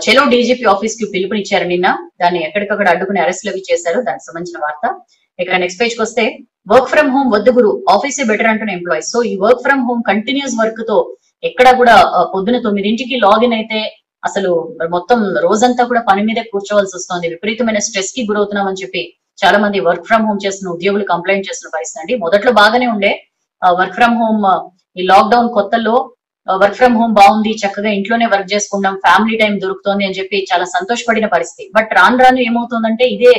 చెలో డీజీపీ ఆఫీస్ కి పిలుపునిచ్చారు నిన్న. దాన్ని ఎక్కడికక్కడ అడ్డుకుని అరెస్టులు అవి చేశారు. దానికి సంబంధించిన వార్త. ఇక్కడ నెక్స్ట్ పేజ్ కి వస్తే వర్క్ ఫ్రమ్ హోమ్ వద్దు గురు, ఆఫీసే బెటర్ అంటున్న ఎంప్లాయీస్. సో ఈ work from home continuous work తో ఎక్కడ కూడా పొద్దున 9ంటికి లాగిన్ అయితే అసలు మొత్తం రోజంతా కూడా పని మీదే కూర్చోవలసి వస్తుంది. విపరీతమైన స్ట్రెస్ కి గురవుతున్నాం అని చెప్పి చాలా మంది వర్క్ ఫ్రమ్ హోమ్ చేస్తున్న ఉద్యోగులు కంప్లైంట్ చేస్తున్న పరిస్థితి అండి. మొదట్లో బాగానే ఉండే వర్క్ ఫ్రమ్ హోమ్, ఈ లాక్డౌన్ కొత్తలో వర్క్ ఫ్రమ్ హోమ్ బాగుంది, చక్కగా ఇంట్లోనే వర్క్ చేసుకుంటాం, ఫ్యామిలీ టైం దొరుకుతోంది అని చెప్పి చాలా సంతోషపడిన పరిస్థితి. బట్ రాను రాను ఏమవుతుందంటే ఇదే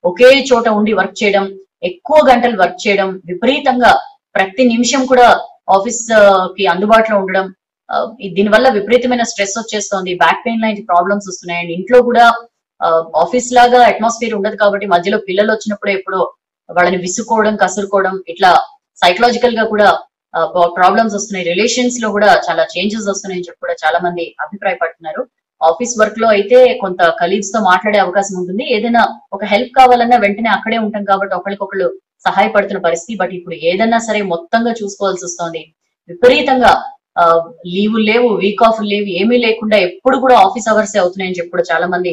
ఒకే చోట ఉండి వర్క్ చేయడం, ఎక్కువ గంటలు వర్క్ చేయడం, విపరీతంగా ప్రతి నిమిషం కూడా ఆఫీస్ కి అందుబాటులో ఉండడం, దీనివల్ల విపరీతమైన స్ట్రెస్ వచ్చేస్తోంది, బ్యాక్ పెయిన్ లాంటి ప్రాబ్లమ్స్ వస్తున్నాయి. అండ్ ఇంట్లో కూడా ఆఫీస్ లాగా అట్మాస్ఫియర్ ఉండదు కాబట్టి మధ్యలో పిల్లలు వచ్చినప్పుడు ఎప్పుడో వాళ్ళని విసుకోవడం, కసురుకోవడం, ఇట్లా సైకలాజికల్ గా కూడా ప్రాబ్లమ్స్ వస్తున్నాయి. రిలేషన్స్ లో కూడా చాలా చేంజెస్ వస్తున్నాయని చెప్పి కూడా చాలా మంది అభిప్రాయపడుతున్నారు. ఆఫీస్ వర్క్ లో అయితే కొంత కలీగ్స్ తో మాట్లాడే అవకాశం ఉంటుంది, ఏదైనా ఒక హెల్ప్ కావాలన్నా వెంటనే అక్కడే ఉంటాం కాబట్టి ఒకరికొకళ్ళు సహాయపడుతున్న పరిస్థితి. బట్ ఇప్పుడు ఏదన్నా సరే మొత్తంగా చూసుకోవాల్సి వస్తుంది. విపరీతంగా లీవులు లేవు, వీక్ ఆఫ్ లేవు, ఏమీ లేకుండా ఎప్పుడు కూడా ఆఫీస్ అవర్స్ అవుతున్నాయని చెప్పి కూడా చాలా మంది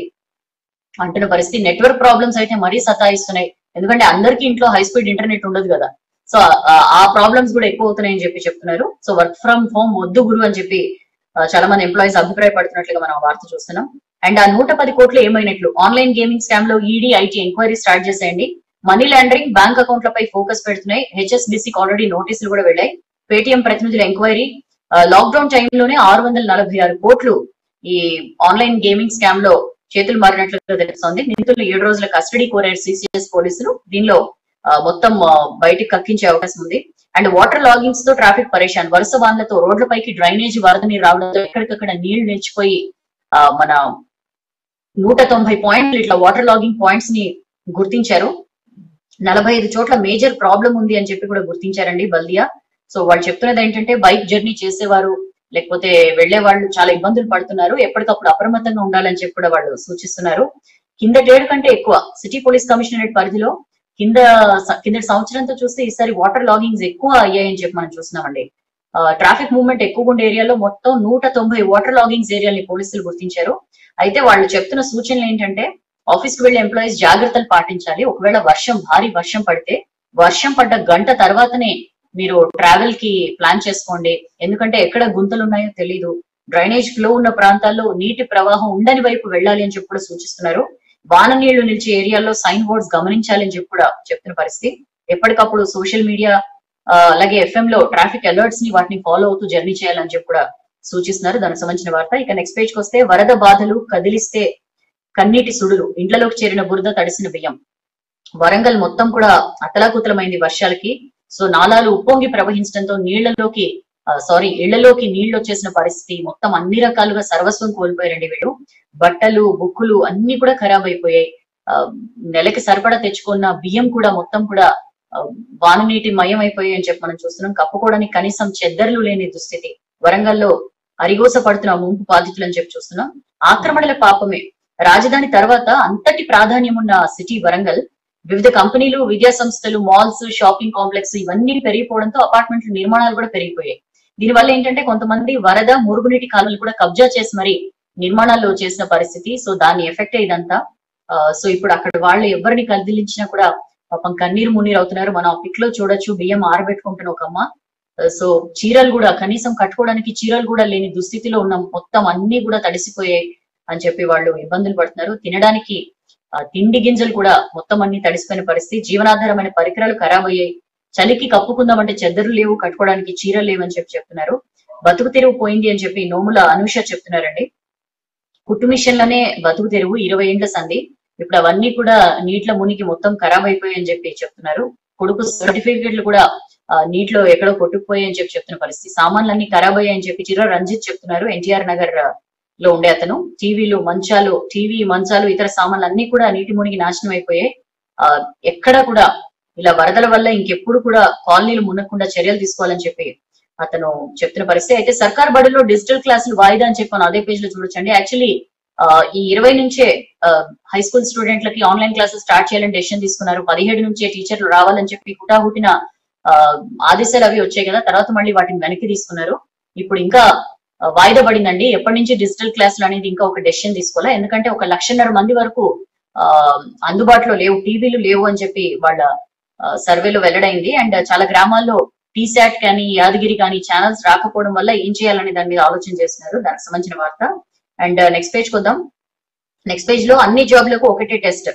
అంటున్న పరిస్థితి. నెట్వర్క్ ప్రాబ్లమ్స్ అయితే మరీ సతాయిస్తున్నాయి, ఎందుకంటే అందరికీ ఇంట్లో హై స్పీడ్ ఇంటర్నెట్ ఉండదు కదా. సో ఆ ప్రాబ్లమ్స్ కూడా ఎక్కువ అవుతున్నాయని చెప్పి చెప్తున్నారు. సో వర్క్ ఫ్రమ్ హోమ్ వద్దు గురు అని చెప్పి చాలా మంది ఎంప్లాయీస్ అభిప్రాయపడుతున్నట్లుగా మనం వార్త చూస్తున్నాం. అండ్ ఆ 110 కోట్లు ఏమైనట్లు, ఆన్లైన్ గేమింగ్ స్కామ్ లో ఈడీ ఐటీ ఎంక్వైరీ స్టార్ట్ చేసేయండి. మనీ లాండరింగ్, బ్యాంక్ అకౌంట్లపై ఫోకస్ పెడుతున్నాయి. హెచ్ఎస్బిసికి ఆల్రెడీ నోటీసులు కూడా వెళ్ళాయి. పేటిఎం ప్రతినిధుల ఎంక్వైరీ, లాక్డౌన్ టైంలోనే 646 కోట్లు ఈ ఆన్లైన్ గేమింగ్ స్కామ్ లో చేతులు మారినట్లుగా తెలుస్తోంది. నిందితులు 7 రోజుల కస్టడీ కోరారు సిసిఎస్ పోలీసులు. దీనిలో మొత్తం బయటికి కక్కించే అవకాశం ఉంది. అండ్ వాటర్ లాగింగ్స్ తో ట్రాఫిక్ పరేషాన్, వరుస వాన్లతో రోడ్లపైకి డ్రైనేజ్ వరద నీరు రావడంతో ఎక్కడికక్కడ నీళ్లు నిలిచిపోయి మన 190 పాయింట్లు ఇట్లా వాటర్ లాగింగ్ పాయింట్స్ ని గుర్తించారు. 45 చోట్ల మేజర్ ప్రాబ్లం ఉంది అని చెప్పి కూడా గుర్తించారండి బల్దియా. సో వాళ్ళు చెప్తున్నది ఏంటంటే బైక్ జర్నీ చేసేవారు లేకపోతే వెళ్లే వాళ్ళు చాలా ఇబ్బందులు పడుతున్నారు, ఎప్పటికప్పుడు అప్రమత్తంగా ఉండాలని చెప్పి కూడా వాళ్ళు సూచిస్తున్నారు. కిందటేడు కంటే ఎక్కువ సిటీ పోలీస్ కమిషనరేట్ పరిధిలో కిందటి సంవత్సరంతో చూస్తే ఈసారి వాటర్ లాగింగ్స్ ఎక్కువ అయ్యాయని చెప్పి మనం చూస్తున్నామండి. ట్రాఫిక్ మూవ్మెంట్ ఎక్కువగా ఉండే ఏరియాలో మొత్తం 190 వాటర్ లాగింగ్స్ ఏరియాలని పోలీసులు గుర్తించారు. అయితే వాళ్ళు చెప్తున్న సూచనలు ఏంటంటే ఆఫీస్ కి వెళ్లే ఎంప్లాయీస్ జాగ్రత్తలు పాటించాలి. ఒకవేళ భారీ వర్షం పడితే వర్షం పడ్డ గంట తర్వాతనే మీరు ట్రావెల్ కి ప్లాన్ చేసుకోండి, ఎందుకంటే ఎక్కడ గుంతలు ఉన్నాయో తెలీదు. డ్రైనేజ్ ఫ్లో ఉన్న ప్రాంతాల్లో నీటి ప్రవాహం ఉండని వైపు వెళ్ళాలి అని చెప్పి కూడా సూచిస్తున్నారు. వాన నీళ్లు నిలిచే ఏరియాల్లో సైన్ బోర్డ్స్ గమనించాలి అని చెప్పి కూడా చెప్తున్న పరిస్థితి. ఎప్పటికప్పుడు సోషల్ మీడియా అలాగే ఎఫ్ఎం లో ట్రాఫిక్ అలర్ట్స్ ని వాటిని ఫాలో అవుతూ జర్నీ చేయాలని చెప్పి కూడా సూచిస్తున్నారు. దానికి సంబంధించిన వార్త. ఇక నెక్స్ట్ పేజ్ కి వస్తే వరద బాధలు కదిలిస్తే కన్నీటి సుడులు, ఇండ్లలోకి చేరిన బురద తడిసిన బియ్యం. వరంగల్ మొత్తం కూడా అతలాకుతలమైంది వర్షాలకి. సో నాలాలు ఉప్పొంగి ప్రవహించడంతో ఇళ్లలోకి నీళ్లు వచ్చేసిన పరిస్థితి. మొత్తం అన్ని రకాలుగా సర్వస్వం కోల్పోయారండి వీళ్ళు. బట్టలు, బుక్కులు అన్ని కూడా ఖరాబ్ అయిపోయాయి. నెలకి సరిపడా తెచ్చుకున్న బియ్యం కూడా మొత్తం కూడా వాన నీటి మయం అయిపోయాయి అని చెప్పి మనం చూస్తున్నాం. కప్పుకోవడానికి కనీసం చెద్దర్లు లేని దుస్థితి. వరంగల్లో అరిగోస పడుతున్న ముంపు బాధితులు అని చెప్పి చూస్తున్నాం. ఆక్రమణల పాపమే. రాజధాని తర్వాత అంతటి ప్రాధాన్యం ఉన్న సిటీ వరంగల్ వివిధ కంపెనీలు, విద్యా సంస్థలు, మాల్స్, షాపింగ్ కాంప్లెక్స్ ఇవన్నీ పెరిగిపోవడంతో అపార్ట్మెంట్ల నిర్మాణాలు కూడా పెరిగిపోయాయి. దీనివల్ల ఏంటంటే కొంతమంది వరద, మురుగునీటి కాలువలు కూడా కబ్జా చేసి మరి నిర్మాణాలు చేసిన పరిస్థితి. సో దాని ఎఫెక్ట్ ఇదంతా. సో ఇప్పుడు అక్కడ వాళ్ళు ఎవరిని కదిలించినా కూడా పాపం కన్నీరు మున్నీరు అవుతున్నారు. మనం ఆ పిక్ లో చూడొచ్చు, బియ్యం ఆరబెట్టుకుంటున్న ఒక అమ్మ. సో చీరలు కూడా కనీసం కట్టుకోవడానికి చీరలు కూడా లేని దుస్థితిలో ఉన్న, మొత్తం అన్ని కూడా తడిసిపోయాయి అని చెప్పి వాళ్ళు ఇబ్బందులు పడుతున్నారు. తినడానికి తిండి గింజలు కూడా మొత్తం అన్ని తడిసిపోయిన పరిస్థితి. జీవనాధారమైన పరికరాలు ఖరాబ్ అయ్యాయి. చలికి కప్పుకుందామంటే చెద్దరు లేవు, కట్టుకోవడానికి చీరలు లేవు అని చెప్పి చెప్తున్నారు. బతుకు తెరువు పోయింది అని చెప్పి నోముల అనూష చెప్తున్నారండి. కుట్టు మిషన్లనే బతుకు తెరువు, 20 ఏండ్ల సంధి. ఇప్పుడు అవన్నీ కూడా నీటిలో మునిగి మొత్తం ఖరాబ్ అయిపోయాయి అని చెప్పి చెప్తున్నారు. కొడుకు సర్టిఫికేట్లు కూడా నీటిలో ఎక్కడో కొట్టుకుపోయాయి అని చెప్పి చెప్తున్న పరిస్థితి. సామాన్లన్నీ ఖరాబ్ అయ్యాయని చెప్పి చిర రంజిత్ చెప్తున్నారు. ఎన్టీఆర్ నగర్ లో ఉండే అతను. టీవీ మంచాలు ఇతర సామాన్లు అన్ని కూడా నీటి మునిగి నాశనం అయిపోయాయి. ఎక్కడ కూడా ఇలా వరదల వల్ల ఇంకెప్పుడు కూడా కాలనీలు మునగకుండా చర్యలు తీసుకోవాలని చెప్పి అతను చెప్తున్న పరిస్థితి. అయితే సర్కార్ బడుల్లో డిజిటల్ క్లాసులు వాయిదా అని చెప్పి మనం అదే పేజ్ లో చూడొచ్చండి. యాక్చువల్లీ ఈ 20 నుంచే హై స్కూల్ స్టూడెంట్లకి ఆన్లైన్ క్లాసెస్ స్టార్ట్ చేయాలని డెసిషన్ తీసుకున్నారు. 17 నుంచే టీచర్లు రావాలని చెప్పి హుటాహుటిన ఆదేశాలు అవి వచ్చాయి కదా, తర్వాత మళ్ళీ వాటిని వెనక్కి తీసుకున్నారు. ఇప్పుడు ఇంకా వాయిదా పడిందండి. ఎప్పటి నుంచి డిజిటల్ క్లాసులు అనేది ఇంకా ఒక డెసిషన్ తీసుకోవాలి. ఎందుకంటే 1,50,000 మంది వరకు అందుబాటులో లేవు, టీవీలు లేవు అని చెప్పి వాళ్ళ సర్వేలో వెల్లడైంది. అండ్ చాలా గ్రామాల్లో టీశాట్ కానీ యాదగిరి కానీ ఛానల్స్ రాకపోవడం వల్ల ఏం చేయాలనే దాని మీద ఆలోచన చేస్తున్నారు. దానికి సంబంధించిన వార్త. అండ్ నెక్స్ట్ పేజ్ కొద్దాం. నెక్స్ట్ పేజ్ లో అన్ని జాబ్లకు ఒకటే టెస్ట్.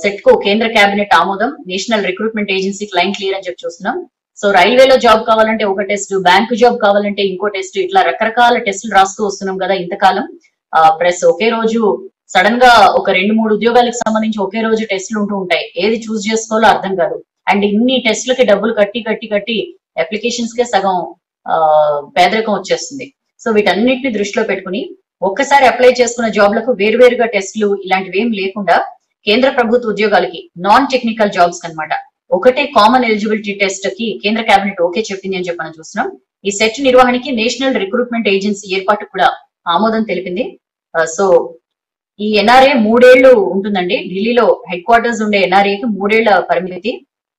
సెట్ కు కేంద్ర కేబినెట్ ఆమోదం, national recruitment agency client clear అని చెప్పి చూస్తున్నాం. సో రైల్వేలో జాబ్ కావాలంటే ఒక టెస్ట్, బ్యాంకు జాబ్ కావాలంటే ఇంకో టెస్ట్, ఇట్లా రకరకాల టెస్టులు రాస్తూ వస్తున్నాం కదా ఇంతకాలం. ప్లస్ ఒకే రోజు సడన్ గా ఒక 2-3 ఉద్యోగాలకు సంబంధించి ఒకే రోజు టెస్టులు ఉంటూ ఉంటాయి. ఏది చూస్ చేసుకోవాలో అర్థం కాదు. అండ్ ఇన్ని టెస్టులకి డబ్బులు కట్టి అప్లికేషన్స్ కే సగం పేదరికం వచ్చేస్తుంది. సో వీటన్నిటిని దృష్టిలో పెట్టుకుని ఒక్కసారి అప్లై చేసుకున్న జాబ్లకు వేరువేరుగా టెస్టులు ఇలాంటివి ఏం లేకుండా కేంద్ర ప్రభుత్వ ఉద్యోగాలకి నాన్ టెక్నికల్ జాబ్స్ అన్నమాట ఒకటే కామన్ ఎలిజిబిలిటీ టెస్ట్ కి కేంద్ర కేబినెట్ ఓకే చెప్పింది అని చెప్పి మనం చూస్తున్నాం. ఈ సెట్ నిర్వహణకి నేషనల్ రిక్రూట్మెంట్ ఏజెన్సీ ఏర్పాటు కూడా ఆమోదం తెలిపింది. సో ఈ ఎన్ఆర్ఏ 3 ఏళ్లు ఉంటుందండి. ఢిల్లీలో హెడ్ క్వార్టర్స్ ఉండే ఎన్ఆర్ఏకి 3 ఏళ్ల పరిమితి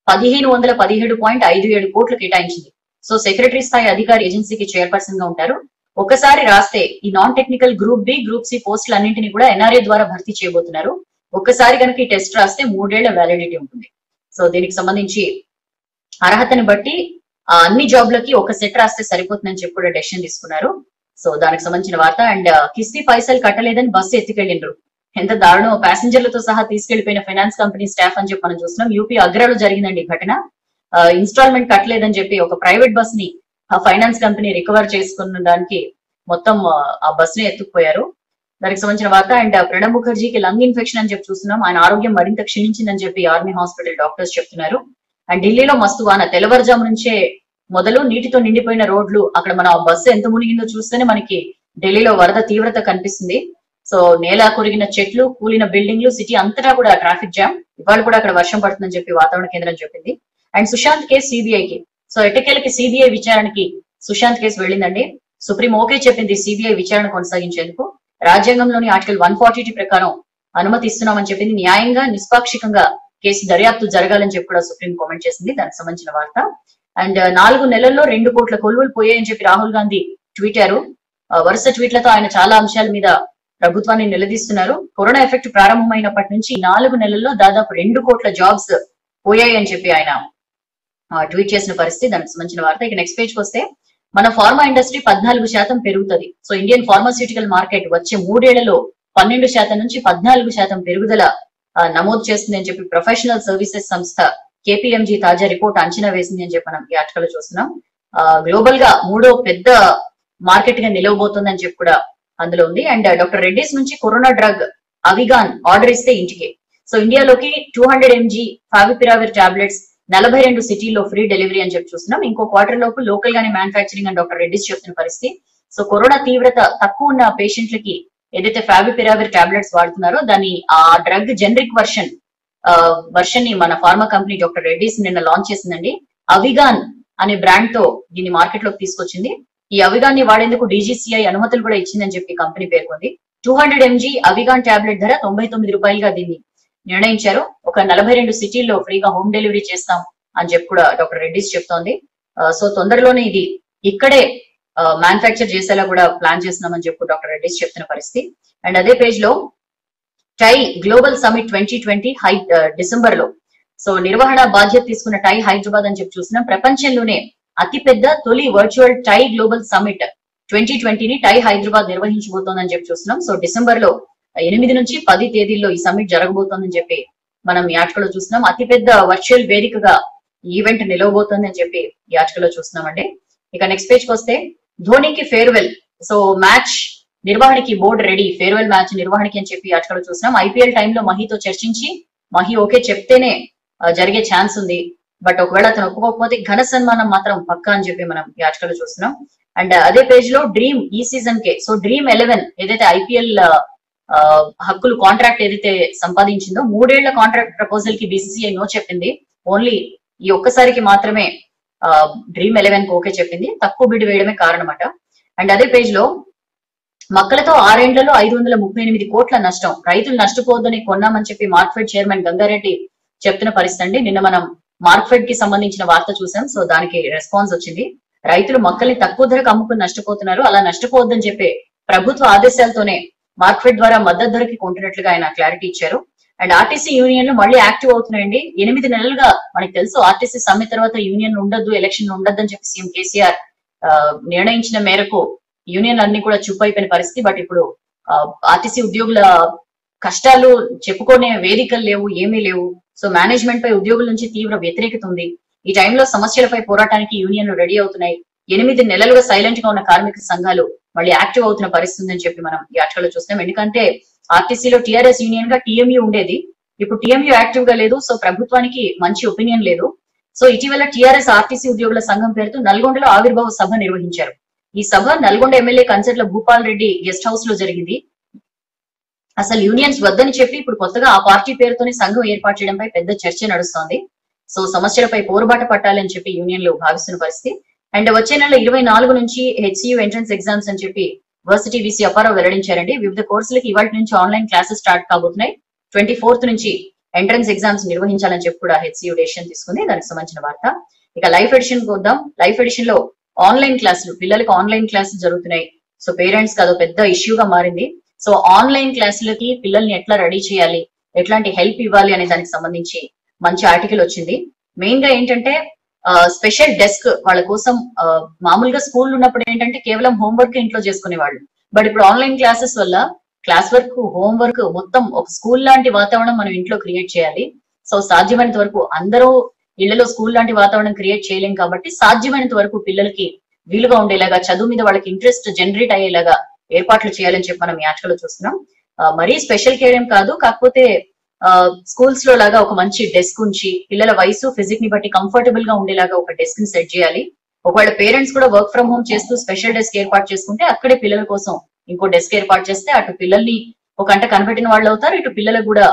1517.57 కోట్లు కేటాయించింది. సో సెక్రటరీ స్థాయి అధికారి ఏజెన్సీకి చైర్పర్సన్ గా ఉంటారు. ఒకసారి రాస్తే ఈ non technical group B, group C పోస్టులు అన్నింటినీ కూడా ఎన్ఆర్ఏ ద్వారా భర్తీ చేయబోతున్నారు. ఒక్కసారి కనుక ఈ టెస్ట్ రాస్తే 3 ఏళ్ల వ్యాలిడిటీ ఉంటుంది. సో దీనికి సంబంధించి అర్హతని బట్టి అన్ని జాబ్లకి ఒక సెట్ రాస్తే సరిపోతుందని చెప్పి కూడా డెసిషన్ తీసుకున్నారు. సో దానికి సంబంధించిన వార్త. అండ్ కిస్తీ పైసలు కట్టలేదని బస్సు ఎత్తుకెళ్ళిండ్రు. ఎంత దారుణం, ప్యాసింజర్లతో సహా తీసుకెళ్లిపోయిన ఫైనాన్స్ కంపెనీ స్టాఫ్ అని చెప్పి మనం చూస్తున్నాం. యూపీ అగ్రాలో జరిగిందండి ఘటన. ఇన్స్టాల్మెంట్ కట్టలేదని చెప్పి ఒక ప్రైవేట్ బస్ ని ఆ ఫైనాన్స్ కంపెనీ రికవర్ చేసుకున్న దానికి మొత్తం ఆ బస్ ని ఎత్తుకుపోయారు. దానికి సంబంధించిన వార్త. అండ్ ప్రణబ్ ముఖర్జీకి లంగ్ ఇన్ఫెక్షన్ అని చెప్పి చూస్తున్నాం. ఆయన ఆరోగ్యం మరింత క్షీణించిందని చెప్పి ఆర్మీ హాస్పిటల్ డాక్టర్స్ చెప్తున్నారు. అండ్ ఢిల్లీలో మస్తు వాన, తెల్లవారుజాము నుంచే మొదలు నీటితో నిండిపోయిన రోడ్లు. అక్కడ మనం ఆ బస్సు ఎంత మునిగిందో చూస్తేనే మనకి ఢిల్లీలో వరద తీవ్రత కనిపిస్తుంది. సో నేల కొరిగిన చెట్లు, కూలిన బిల్డింగ్లు, సిటీ అంతటా కూడా ట్రాఫిక్ జామ్. ఇవాళ కూడా అక్కడ వర్షం పడుతుందని చెప్పి వాతావరణ కేంద్రం చెప్పింది. అండ్ సుశాంత్ కేసు సిబిఐకి, సో ఎట్టకేలకి సిబిఐ విచారణకి సుశాంత్ కేసు వెళ్ళిందండి. సుప్రీం ఓకే చెప్పింది సిబిఐ విచారణ కొనసాగించేందుకు. రాజ్యాంగంలోని ఆర్టికల్ 140 ప్రకారం అనుమతి ఇస్తున్నామని చెప్పింది. న్యాయంగా నిష్పాక్షికంగా కేసు దర్యాప్తు జరగాలని చెప్పి కూడా సుప్రీం కామెంట్ చేసింది. దానికి సంబంధించిన వార్త. అండ్ 4 నెలల్లో 2 కోట్ల కొలువులు పోయాయని చెప్పి రాహుల్ గాంధీ ట్వీటారు. వరుస ట్వీట్లతో ఆయన చాలా అంశాల మీద ప్రభుత్వాన్ని నిలదీస్తున్నారు. కరోనా ఎఫెక్ట్ ప్రారంభమైనప్పటి నుంచి 4 నెలల్లో దాదాపు 2 కోట్ల జాబ్స్ పోయాయి అని చెప్పి ఆయన ట్వీట్ చేసిన పరిస్థితి. దానికి సంబంధించిన వార్త. ఇక నెక్స్ట్ పేజ్ కి వస్తే మన ఫార్మా ఇండస్ట్రీ 14% పెరుగుతుంది. సో ఇండియన్ ఫార్మాస్యూటికల్ మార్కెట్ వచ్చే 3 ఏళ్లలో 12% నుంచి 14% పెరుగుదల నమోదు చేస్తుంది అని చెప్పి ప్రొఫెషనల్ సర్వీసెస్ సంస్థ కేపీఎంజీ తాజా రిపోర్ట్ అంచనా వేసింది అని చెప్పి మనం ఈ ఆర్టికల్ చూస్తున్నాం. గ్లోబల్ గా 3వ పెద్ద మార్కెట్ గా నిలవబోతుంది అని చెప్పి కూడా అందులో ఉంది. అండ్ డాక్టర్ రెడ్డిస్ నుంచి కరోనా డ్రగ్ అవిగాన్ ఆర్డర్ ఇస్తే ఇంటికి. సో ఇండియాలోకి 200 mg ఫావిపిరావిర్ టాబ్లెట్స్ 42 సిటీల్లో ఫ్రీ డెలివరీ అని చెప్పి చూస్తున్నాం. ఇంకో క్వార్టర్ లోపు లోకల్ గానే మ్యానుఫాక్చరింగ్ అని డాక్టర్ రెడ్డిస్ చెప్తున్న పరిస్థితి. సో కరోనా తీవ్రత తక్కువ ఉన్న పేషెంట్లకి ఏదైతే ఫావిపిరావిర్ టాబ్లెట్స్ వాడుతున్నారో దాని ఆ డ్రగ్ జనరిక్ వర్షన్ ని మన ఫార్మా కంపెనీ డాక్టర్ రెడ్డిస్ నిన్న లాంచ్ చేసిందండి. అవిగాన్ అనే బ్రాండ్ తో దీన్ని మార్కెట్ లోకి తీసుకొచ్చింది. ఈ అవిగాన్ని వాడేందుకు డీజీసీఐ అనుమతులు కూడా ఇచ్చిందని చెప్పి కంపెనీ పేర్కొంది. 200 mg అవిగాన్ టాబ్లెట్ ధర 99 రూపాయలుగా దీన్ని నిర్ణయించారు. ఒక 42 సిటీల్లో ఫ్రీగా హోమ్ డెలివరీ చేస్తాం అని చెప్పి కూడా డాక్టర్ రెడ్డిస్ చెప్తోంది. సో తొందరలోనే ఇది ఇక్కడే మ్యానుఫ్యాక్చర్ చేసేలా కూడా ప్లాన్ చేస్తున్నామని చెప్పి డాక్టర్ రెడ్డిస్ చెప్తున్న పరిస్థితి. అండ్ అదే పేజ్ లో టై గ్లోబల్ సమిట్ 2020 డిసెంబర్ లో సో నిర్వహణ బాధ్యత తీసుకున్న టై హైదరాబాద్ అని చెప్పి చూస్తున్నాం. ప్రపంచంలోనే అతిపెద్ద తొలి వర్చువల్ టై గ్లోబల్ సమిట్ 2020ని టై హైదరాబాద్ నిర్వహించబోతోందని చెప్పి చూస్తున్నాం. సో డిసెంబర్ లో 8 నుంచి 10 తేదీల్లో ఈ సమిట్ జరగబోతోందని చెప్పి మనం ఈ ఆర్టికల్ లో చూస్తున్నాం. అతిపెద్ద వర్చువల్ వేదికగా ఈవెంట్ నిలవబోతోంది అని చెప్పి ఈ ఆర్టికల్ లో చూస్తున్నామండి. ఇక నెక్స్ట్ పేజ్ కి వస్తే ధోనికి ఫేర్వెల్. సో మ్యాచ్ నిర్వహణకి బోర్డు రెడీ, ఫేర్వెల్ మ్యాచ్ నిర్వహణకి అని చెప్పి ఆర్టికల్ లో చూస్తున్నాం. ఐపీఎల్ టైంలో మహితో చర్చించి మహి ఓకే చెప్తేనే జరిగే ఛాన్స్ ఉంది. బట్ ఒకవేళ అతను ఒప్పుకోకపోతే ఘన సన్మానం మాత్రం పక్కా అని చెప్పి మనం ఈ ఆర్టికల్ లో చూస్తున్నాం. అండ్ అదే పేజ్ లో డ్రీమ్ ఈ సీజన్ కే సో డ్రీమ్ 11 ఏదైతే ఐపీఎల్ హక్కులు కాంట్రాక్ట్ ఏదైతే సంపాదించిందో 3 ఏళ్ల కాంట్రాక్ట్ ప్రపోజల్ కి బీసీసీఐ నో చెప్పింది. ఓన్లీ ఈ ఒక్కసారికి మాత్రమే డ్రీమ్ 11 కి ఓకే చెప్పింది. తక్కువ బిడ్ వేయడమే కారణమట. అండ్ అదే పేజ్ లో మక్కలతో 6 ఏళ్లలో 538 కోట్ల నష్టం, రైతులు నష్టపోవద్దని కొన్నామని చెప్పి మార్క్ఫెడ్ చైర్మన్ గంగారెడ్డి చెప్తున్న పరిస్థితి అండి. నిన్న మనం మార్క్ఫెడ్ కి సంబంధించిన వార్త చూసాం. సో దానికి రెస్పాన్స్ వచ్చింది. రైతులు మొక్కల్ని తక్కువ ధరకు అమ్ముకుని నష్టపోతున్నారు, అలా నష్టపోవద్దని చెప్పి ప్రభుత్వ ఆదేశాలతోనే మార్క్ఫెడ్ ద్వారా మద్దతు ధరకి కొంటున్నట్లుగా ఆయన క్లారిటీ ఇచ్చారు. అండ్ ఆర్టీసీ యూనియన్లు మళ్ళీ యాక్టివ్ అవుతున్నాయండి. 8 నెలలుగా మనకి తెలుసు ఆర్టీసీ సమ్మె తర్వాత యూనియన్ ఉండొద్దు, ఎలక్షన్ ఉండొద్దు అని చెప్పి సీఎం కేసీఆర్ నిర్ణయించిన మేరకు యూనియన్ అన్ని కూడా చుప్పైపోయిన పరిస్థితి. బట్ ఇప్పుడు ఆర్టీసీ ఉద్యోగుల కష్టాలు చెప్పుకునే వేదికలు లేవు, ఏమీ లేవు. సో మేనేజ్మెంట్ పై ఉద్యోగుల నుంచి తీవ్ర వ్యతిరేకత ఉంది. ఈ టైంలో సమస్యలపై పోరాటానికి యూనియన్లు రెడీ అవుతున్నాయి. 8 నెలలుగా సైలెంట్ గా ఉన్న కార్మిక సంఘాలు మళ్ళీ యాక్టివ్ అవుతున్న పరిస్థితి అని చెప్పి మనం ఈ ఆర్టికల్ లో చూస్తున్నాం. ఎందుకంటే ఆర్టీసీలో టీఆర్ఎస్ యూనియన్ గా టీఎంయూ ఉండేది, ఇప్పుడు టీఎంయూ యాక్టివ్ గా లేదు. సో ప్రభుత్వానికి మంచి ఒపీనియన్ లేదు. సో ఇటీవల టీఆర్ఎస్ ఆర్టీసీ ఉద్యోగుల సంఘం పేరుతో నల్గొండలో ఆవిర్భావ సభ నిర్వహించారు. ఈ సభ Nalgonda MLA Kancharla Bhupal Reddy guest house లో జరిగింది. అసలు యూనియన్స్ వద్దని చెప్పి ఇప్పుడు కొత్తగా ఆ పార్టీ పేరుతోనే సంఘం ఏర్పాటు చేయడంపై పెద్ద చర్చ నడుస్తోంది. సో సమస్యలపై పోరుబాట పట్టాలని చెప్పి యూనియన్లు భావిస్తున్న పరిస్థితి. అండ్ వచ్చే నెల 24 నుంచి హెచ్సియు ఎంట్రన్స్ ఎగ్జామ్స్ అని చెప్పి వర్సిటీ వీసీ అప్పారావు వెల్లడించారండి. వివిధ కోర్సులకి ఇవాటి నుంచి ఆన్లైన్ క్లాసెస్ స్టార్ట్ కాబోతున్నాయి. 24th నుంచి ఎంట్రన్స్ ఎగ్జామ్స్ నిర్వహించాలని చెప్పి కూడా హెచ్సియు డెసిషన్ తీసుకుంది. దానికి సంబంధించిన వార్త. ఇక లైఫ్ ఎడిషన్ వద్దాం. లైఫ్ ఎడిషన్ లో ఆన్లైన్ క్లాసులు, పిల్లలకు ఆన్లైన్ క్లాసులు జరుగుతున్నాయి. సో పేరెంట్స్ కి అదో పెద్ద ఇష్యూగా మారింది. సో ఆన్లైన్ క్లాసులకి పిల్లల్ని ఎట్లా రెడీ చేయాలి, ఎట్లాంటి హెల్ప్ ఇవ్వాలి అనే దానికి సంబంధించి మంచి ఆర్టికల్ వచ్చింది. మెయిన్ గా ఏంటంటే స్పెషల్ డెస్క్ వాళ్ళ కోసం. మామూలుగా స్కూల్ ఉన్నప్పుడు ఏంటంటే కేవలం హోంవర్క్ ఇంట్లో చేసుకునేవాళ్ళు. బట్ ఇప్పుడు ఆన్లైన్ క్లాసెస్ వల్ల క్లాస్ వర్క్, హోంవర్క్ మొత్తం ఒక స్కూల్ లాంటి వాతావరణం మనం ఇంట్లో క్రియేట్ చేయాలి. సో సాధ్యమైనంత వరకు అందరూ ఇళ్లలో స్కూల్ లాంటి వాతావరణం క్రియేట్ చేయలేం కాబట్టి సాధ్యమైనంత వరకు పిల్లలకి వీలుగా ఉండేలాగా, చదువు మీద వాళ్ళకి ఇంట్రెస్ట్ జనరేట్ అయ్యేలాగా ఏర్పాట్లు చేయాలని చెప్పి మనం ఈ ఆర్టికల్ లో చూస్తున్నాం. మరీ స్పెషల్ కేర్ ఏం కాదు, కాకపోతే స్కూల్స్ లో లాగా ఒక మంచి డెస్క్ ఉంచి పిల్లల వయసు, ఫిజిక్ ని బట్టి కంఫర్టబుల్ గా ఉండేలాగా ఒక డెస్క్ ని సెట్ చేయాలి. ఒకవేళ పేరెంట్స్ కూడా వర్క్ ఫ్రమ్ హోమ్ చేస్తూ స్పెషల్ డెస్క్ ఏర్పాటు చేసుకుంటే అక్కడే పిల్లల కోసం ఇంకో డెస్క్ ఏర్పాటు చేస్తే అటు పిల్లల్ని ఒక గంట కనిపెట్టిన వాళ్ళు అవుతారు, ఇటు పిల్లలకు కూడా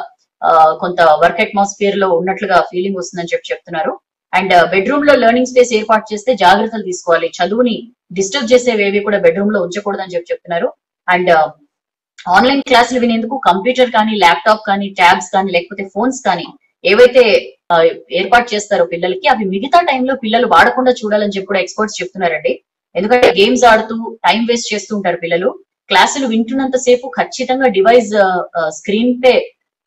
కొంత వర్క్ అట్మాస్ఫియర్ లో ఉన్నట్లుగా ఫీలింగ్ వస్తుందని చెప్పి చెప్తున్నారు. అండ్ బెడ్రూమ్ లో లెర్నింగ్ స్పేస్ ఏర్పాటు చేస్తే జాగ్రత్తలు తీసుకోవాలి, చదువుని డిస్టర్బ్ చేసేవేవి కూడా బెడ్రూమ్ లో ఉంచకూడదని చెప్పి చెప్తున్నారు. అండ్ ఆన్లైన్ క్లాసులు వినేందుకు కంప్యూటర్ కానీ, ల్యాప్టాప్ కానీ, ట్యాబ్స్ కానీ, లేకపోతే ఫోన్స్ కానీ ఏవైతే ఏర్పాటు చేస్తారో పిల్లలకి అవి మిగతా టైంలో పిల్లలు వాడకుండా చూడాలని చెప్పి కూడా ఎక్స్పర్ట్స్ చెప్తున్నారండి. ఎందుకంటే గేమ్స్ ఆడుతూ టైం వేస్ట్ చేస్తూ ఉంటారు పిల్లలు. క్లాసులు వింటున్నంత సేపు ఖచ్చితంగా డివైస్ స్క్రీన్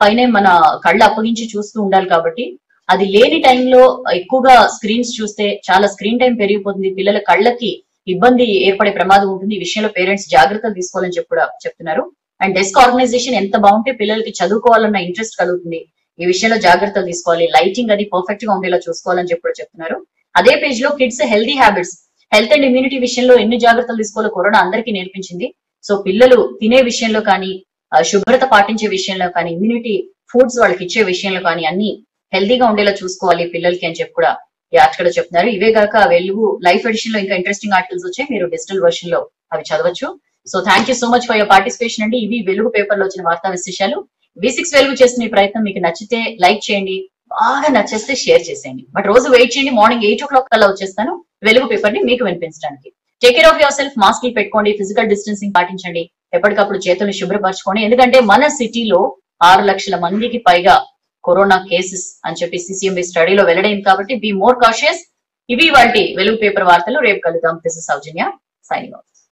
పైనే మన కళ్ళు అప్పగించి చూస్తూ ఉండాలి. కాబట్టి అది లేని టైంలో ఎక్కువగా స్క్రీన్స్ చూస్తే చాలా స్క్రీన్ టైం పెరిగిపోతుంది, పిల్లల కళ్ళకి ఇబ్బంది ఏర్పడే ప్రమాదం ఉంటుంది. ఈ విషయంలో పేరెంట్స్ జాగ్రత్తలు తీసుకోవాలని చెప్పి కూడా చెప్తున్నారు. అండ్ డెస్క్ ఆర్గనైజేషన్ ఎంత బాగుంటే పిల్లలకి చదువుకోవాలన్న ఇంట్రెస్ట్ కలుగుతుంది. ఈ విషయంలో జాగ్రత్తలు తీసుకోవాలి, లైటింగ్ అది పర్ఫెక్ట్ గా ఉండేలా చూసుకోవాలని చెప్పి కూడా చెప్తున్నారు. అదే పేజ్ లో kids healthy habits, health and immunity విషయంలో ఎన్ని జాగ్రత్తలు తీసుకోవాలో కరోనా అందరికీ నేర్పించింది. సో పిల్లలు తినే విషయంలో కానీ, శుభ్రత పాటించే విషయంలో కానీ, ఇమ్యూనిటీ ఫుడ్స్ వాళ్ళకి ఇచ్చే విషయంలో కానీ అన్ని హెల్తీగా ఉండేలా చూసుకోవాలి పిల్లలకి అని చెప్పి కూడా ఈ ఆర్టికల్ లో చెప్తున్నారు. ఇవే కాక వెలుగు లైఫ్ ఎడిషన్ లో ఇంకా ఇంట్రెస్టింగ్ ఆర్టికల్స్ వచ్చాయి, మీరు డిజిటల్ వర్షన్ లో అవి చదవచ్చు. So thank you so much for your participation అండి. ఇవి వెలుగు పేపర్ లో వచ్చిన వార్తా విశేషాలు. V6 వెలుగు చేసిన ఈ ప్రయత్నం మీకు నచ్చితే లైక్ చేయండి, బాగా నచ్చేస్తే షేర్ చేసేయండి. బట్ రోజు వెయిట్ చేయండి, మార్నింగ్ 8 o'clock కల్లా వచ్చేస్తాను వెలుగు పేపర్ ని మీకు వినిపించడానికి. Take care of your self, మాస్కులు పెట్టుకోండి, ఫిజికల్ డిస్టెన్సింగ్ పాటించండి, ఎప్పటికప్పుడు చేతులను శుభ్రపరచుకోండి. ఎందుకంటే మన సిటీలో 6 లక్షల మందికి పైగా కరోనా కేసెస్ అని చెప్పి సిసిఎంబి స్టడీలో వెల్లడైంది. కాబట్టి బీ మోర్ కాషియస్. ఇవి వాటి వెలుగు పేపర్ వార్తలు. రేపు కలుద్దాం. This is Soujanya signing off.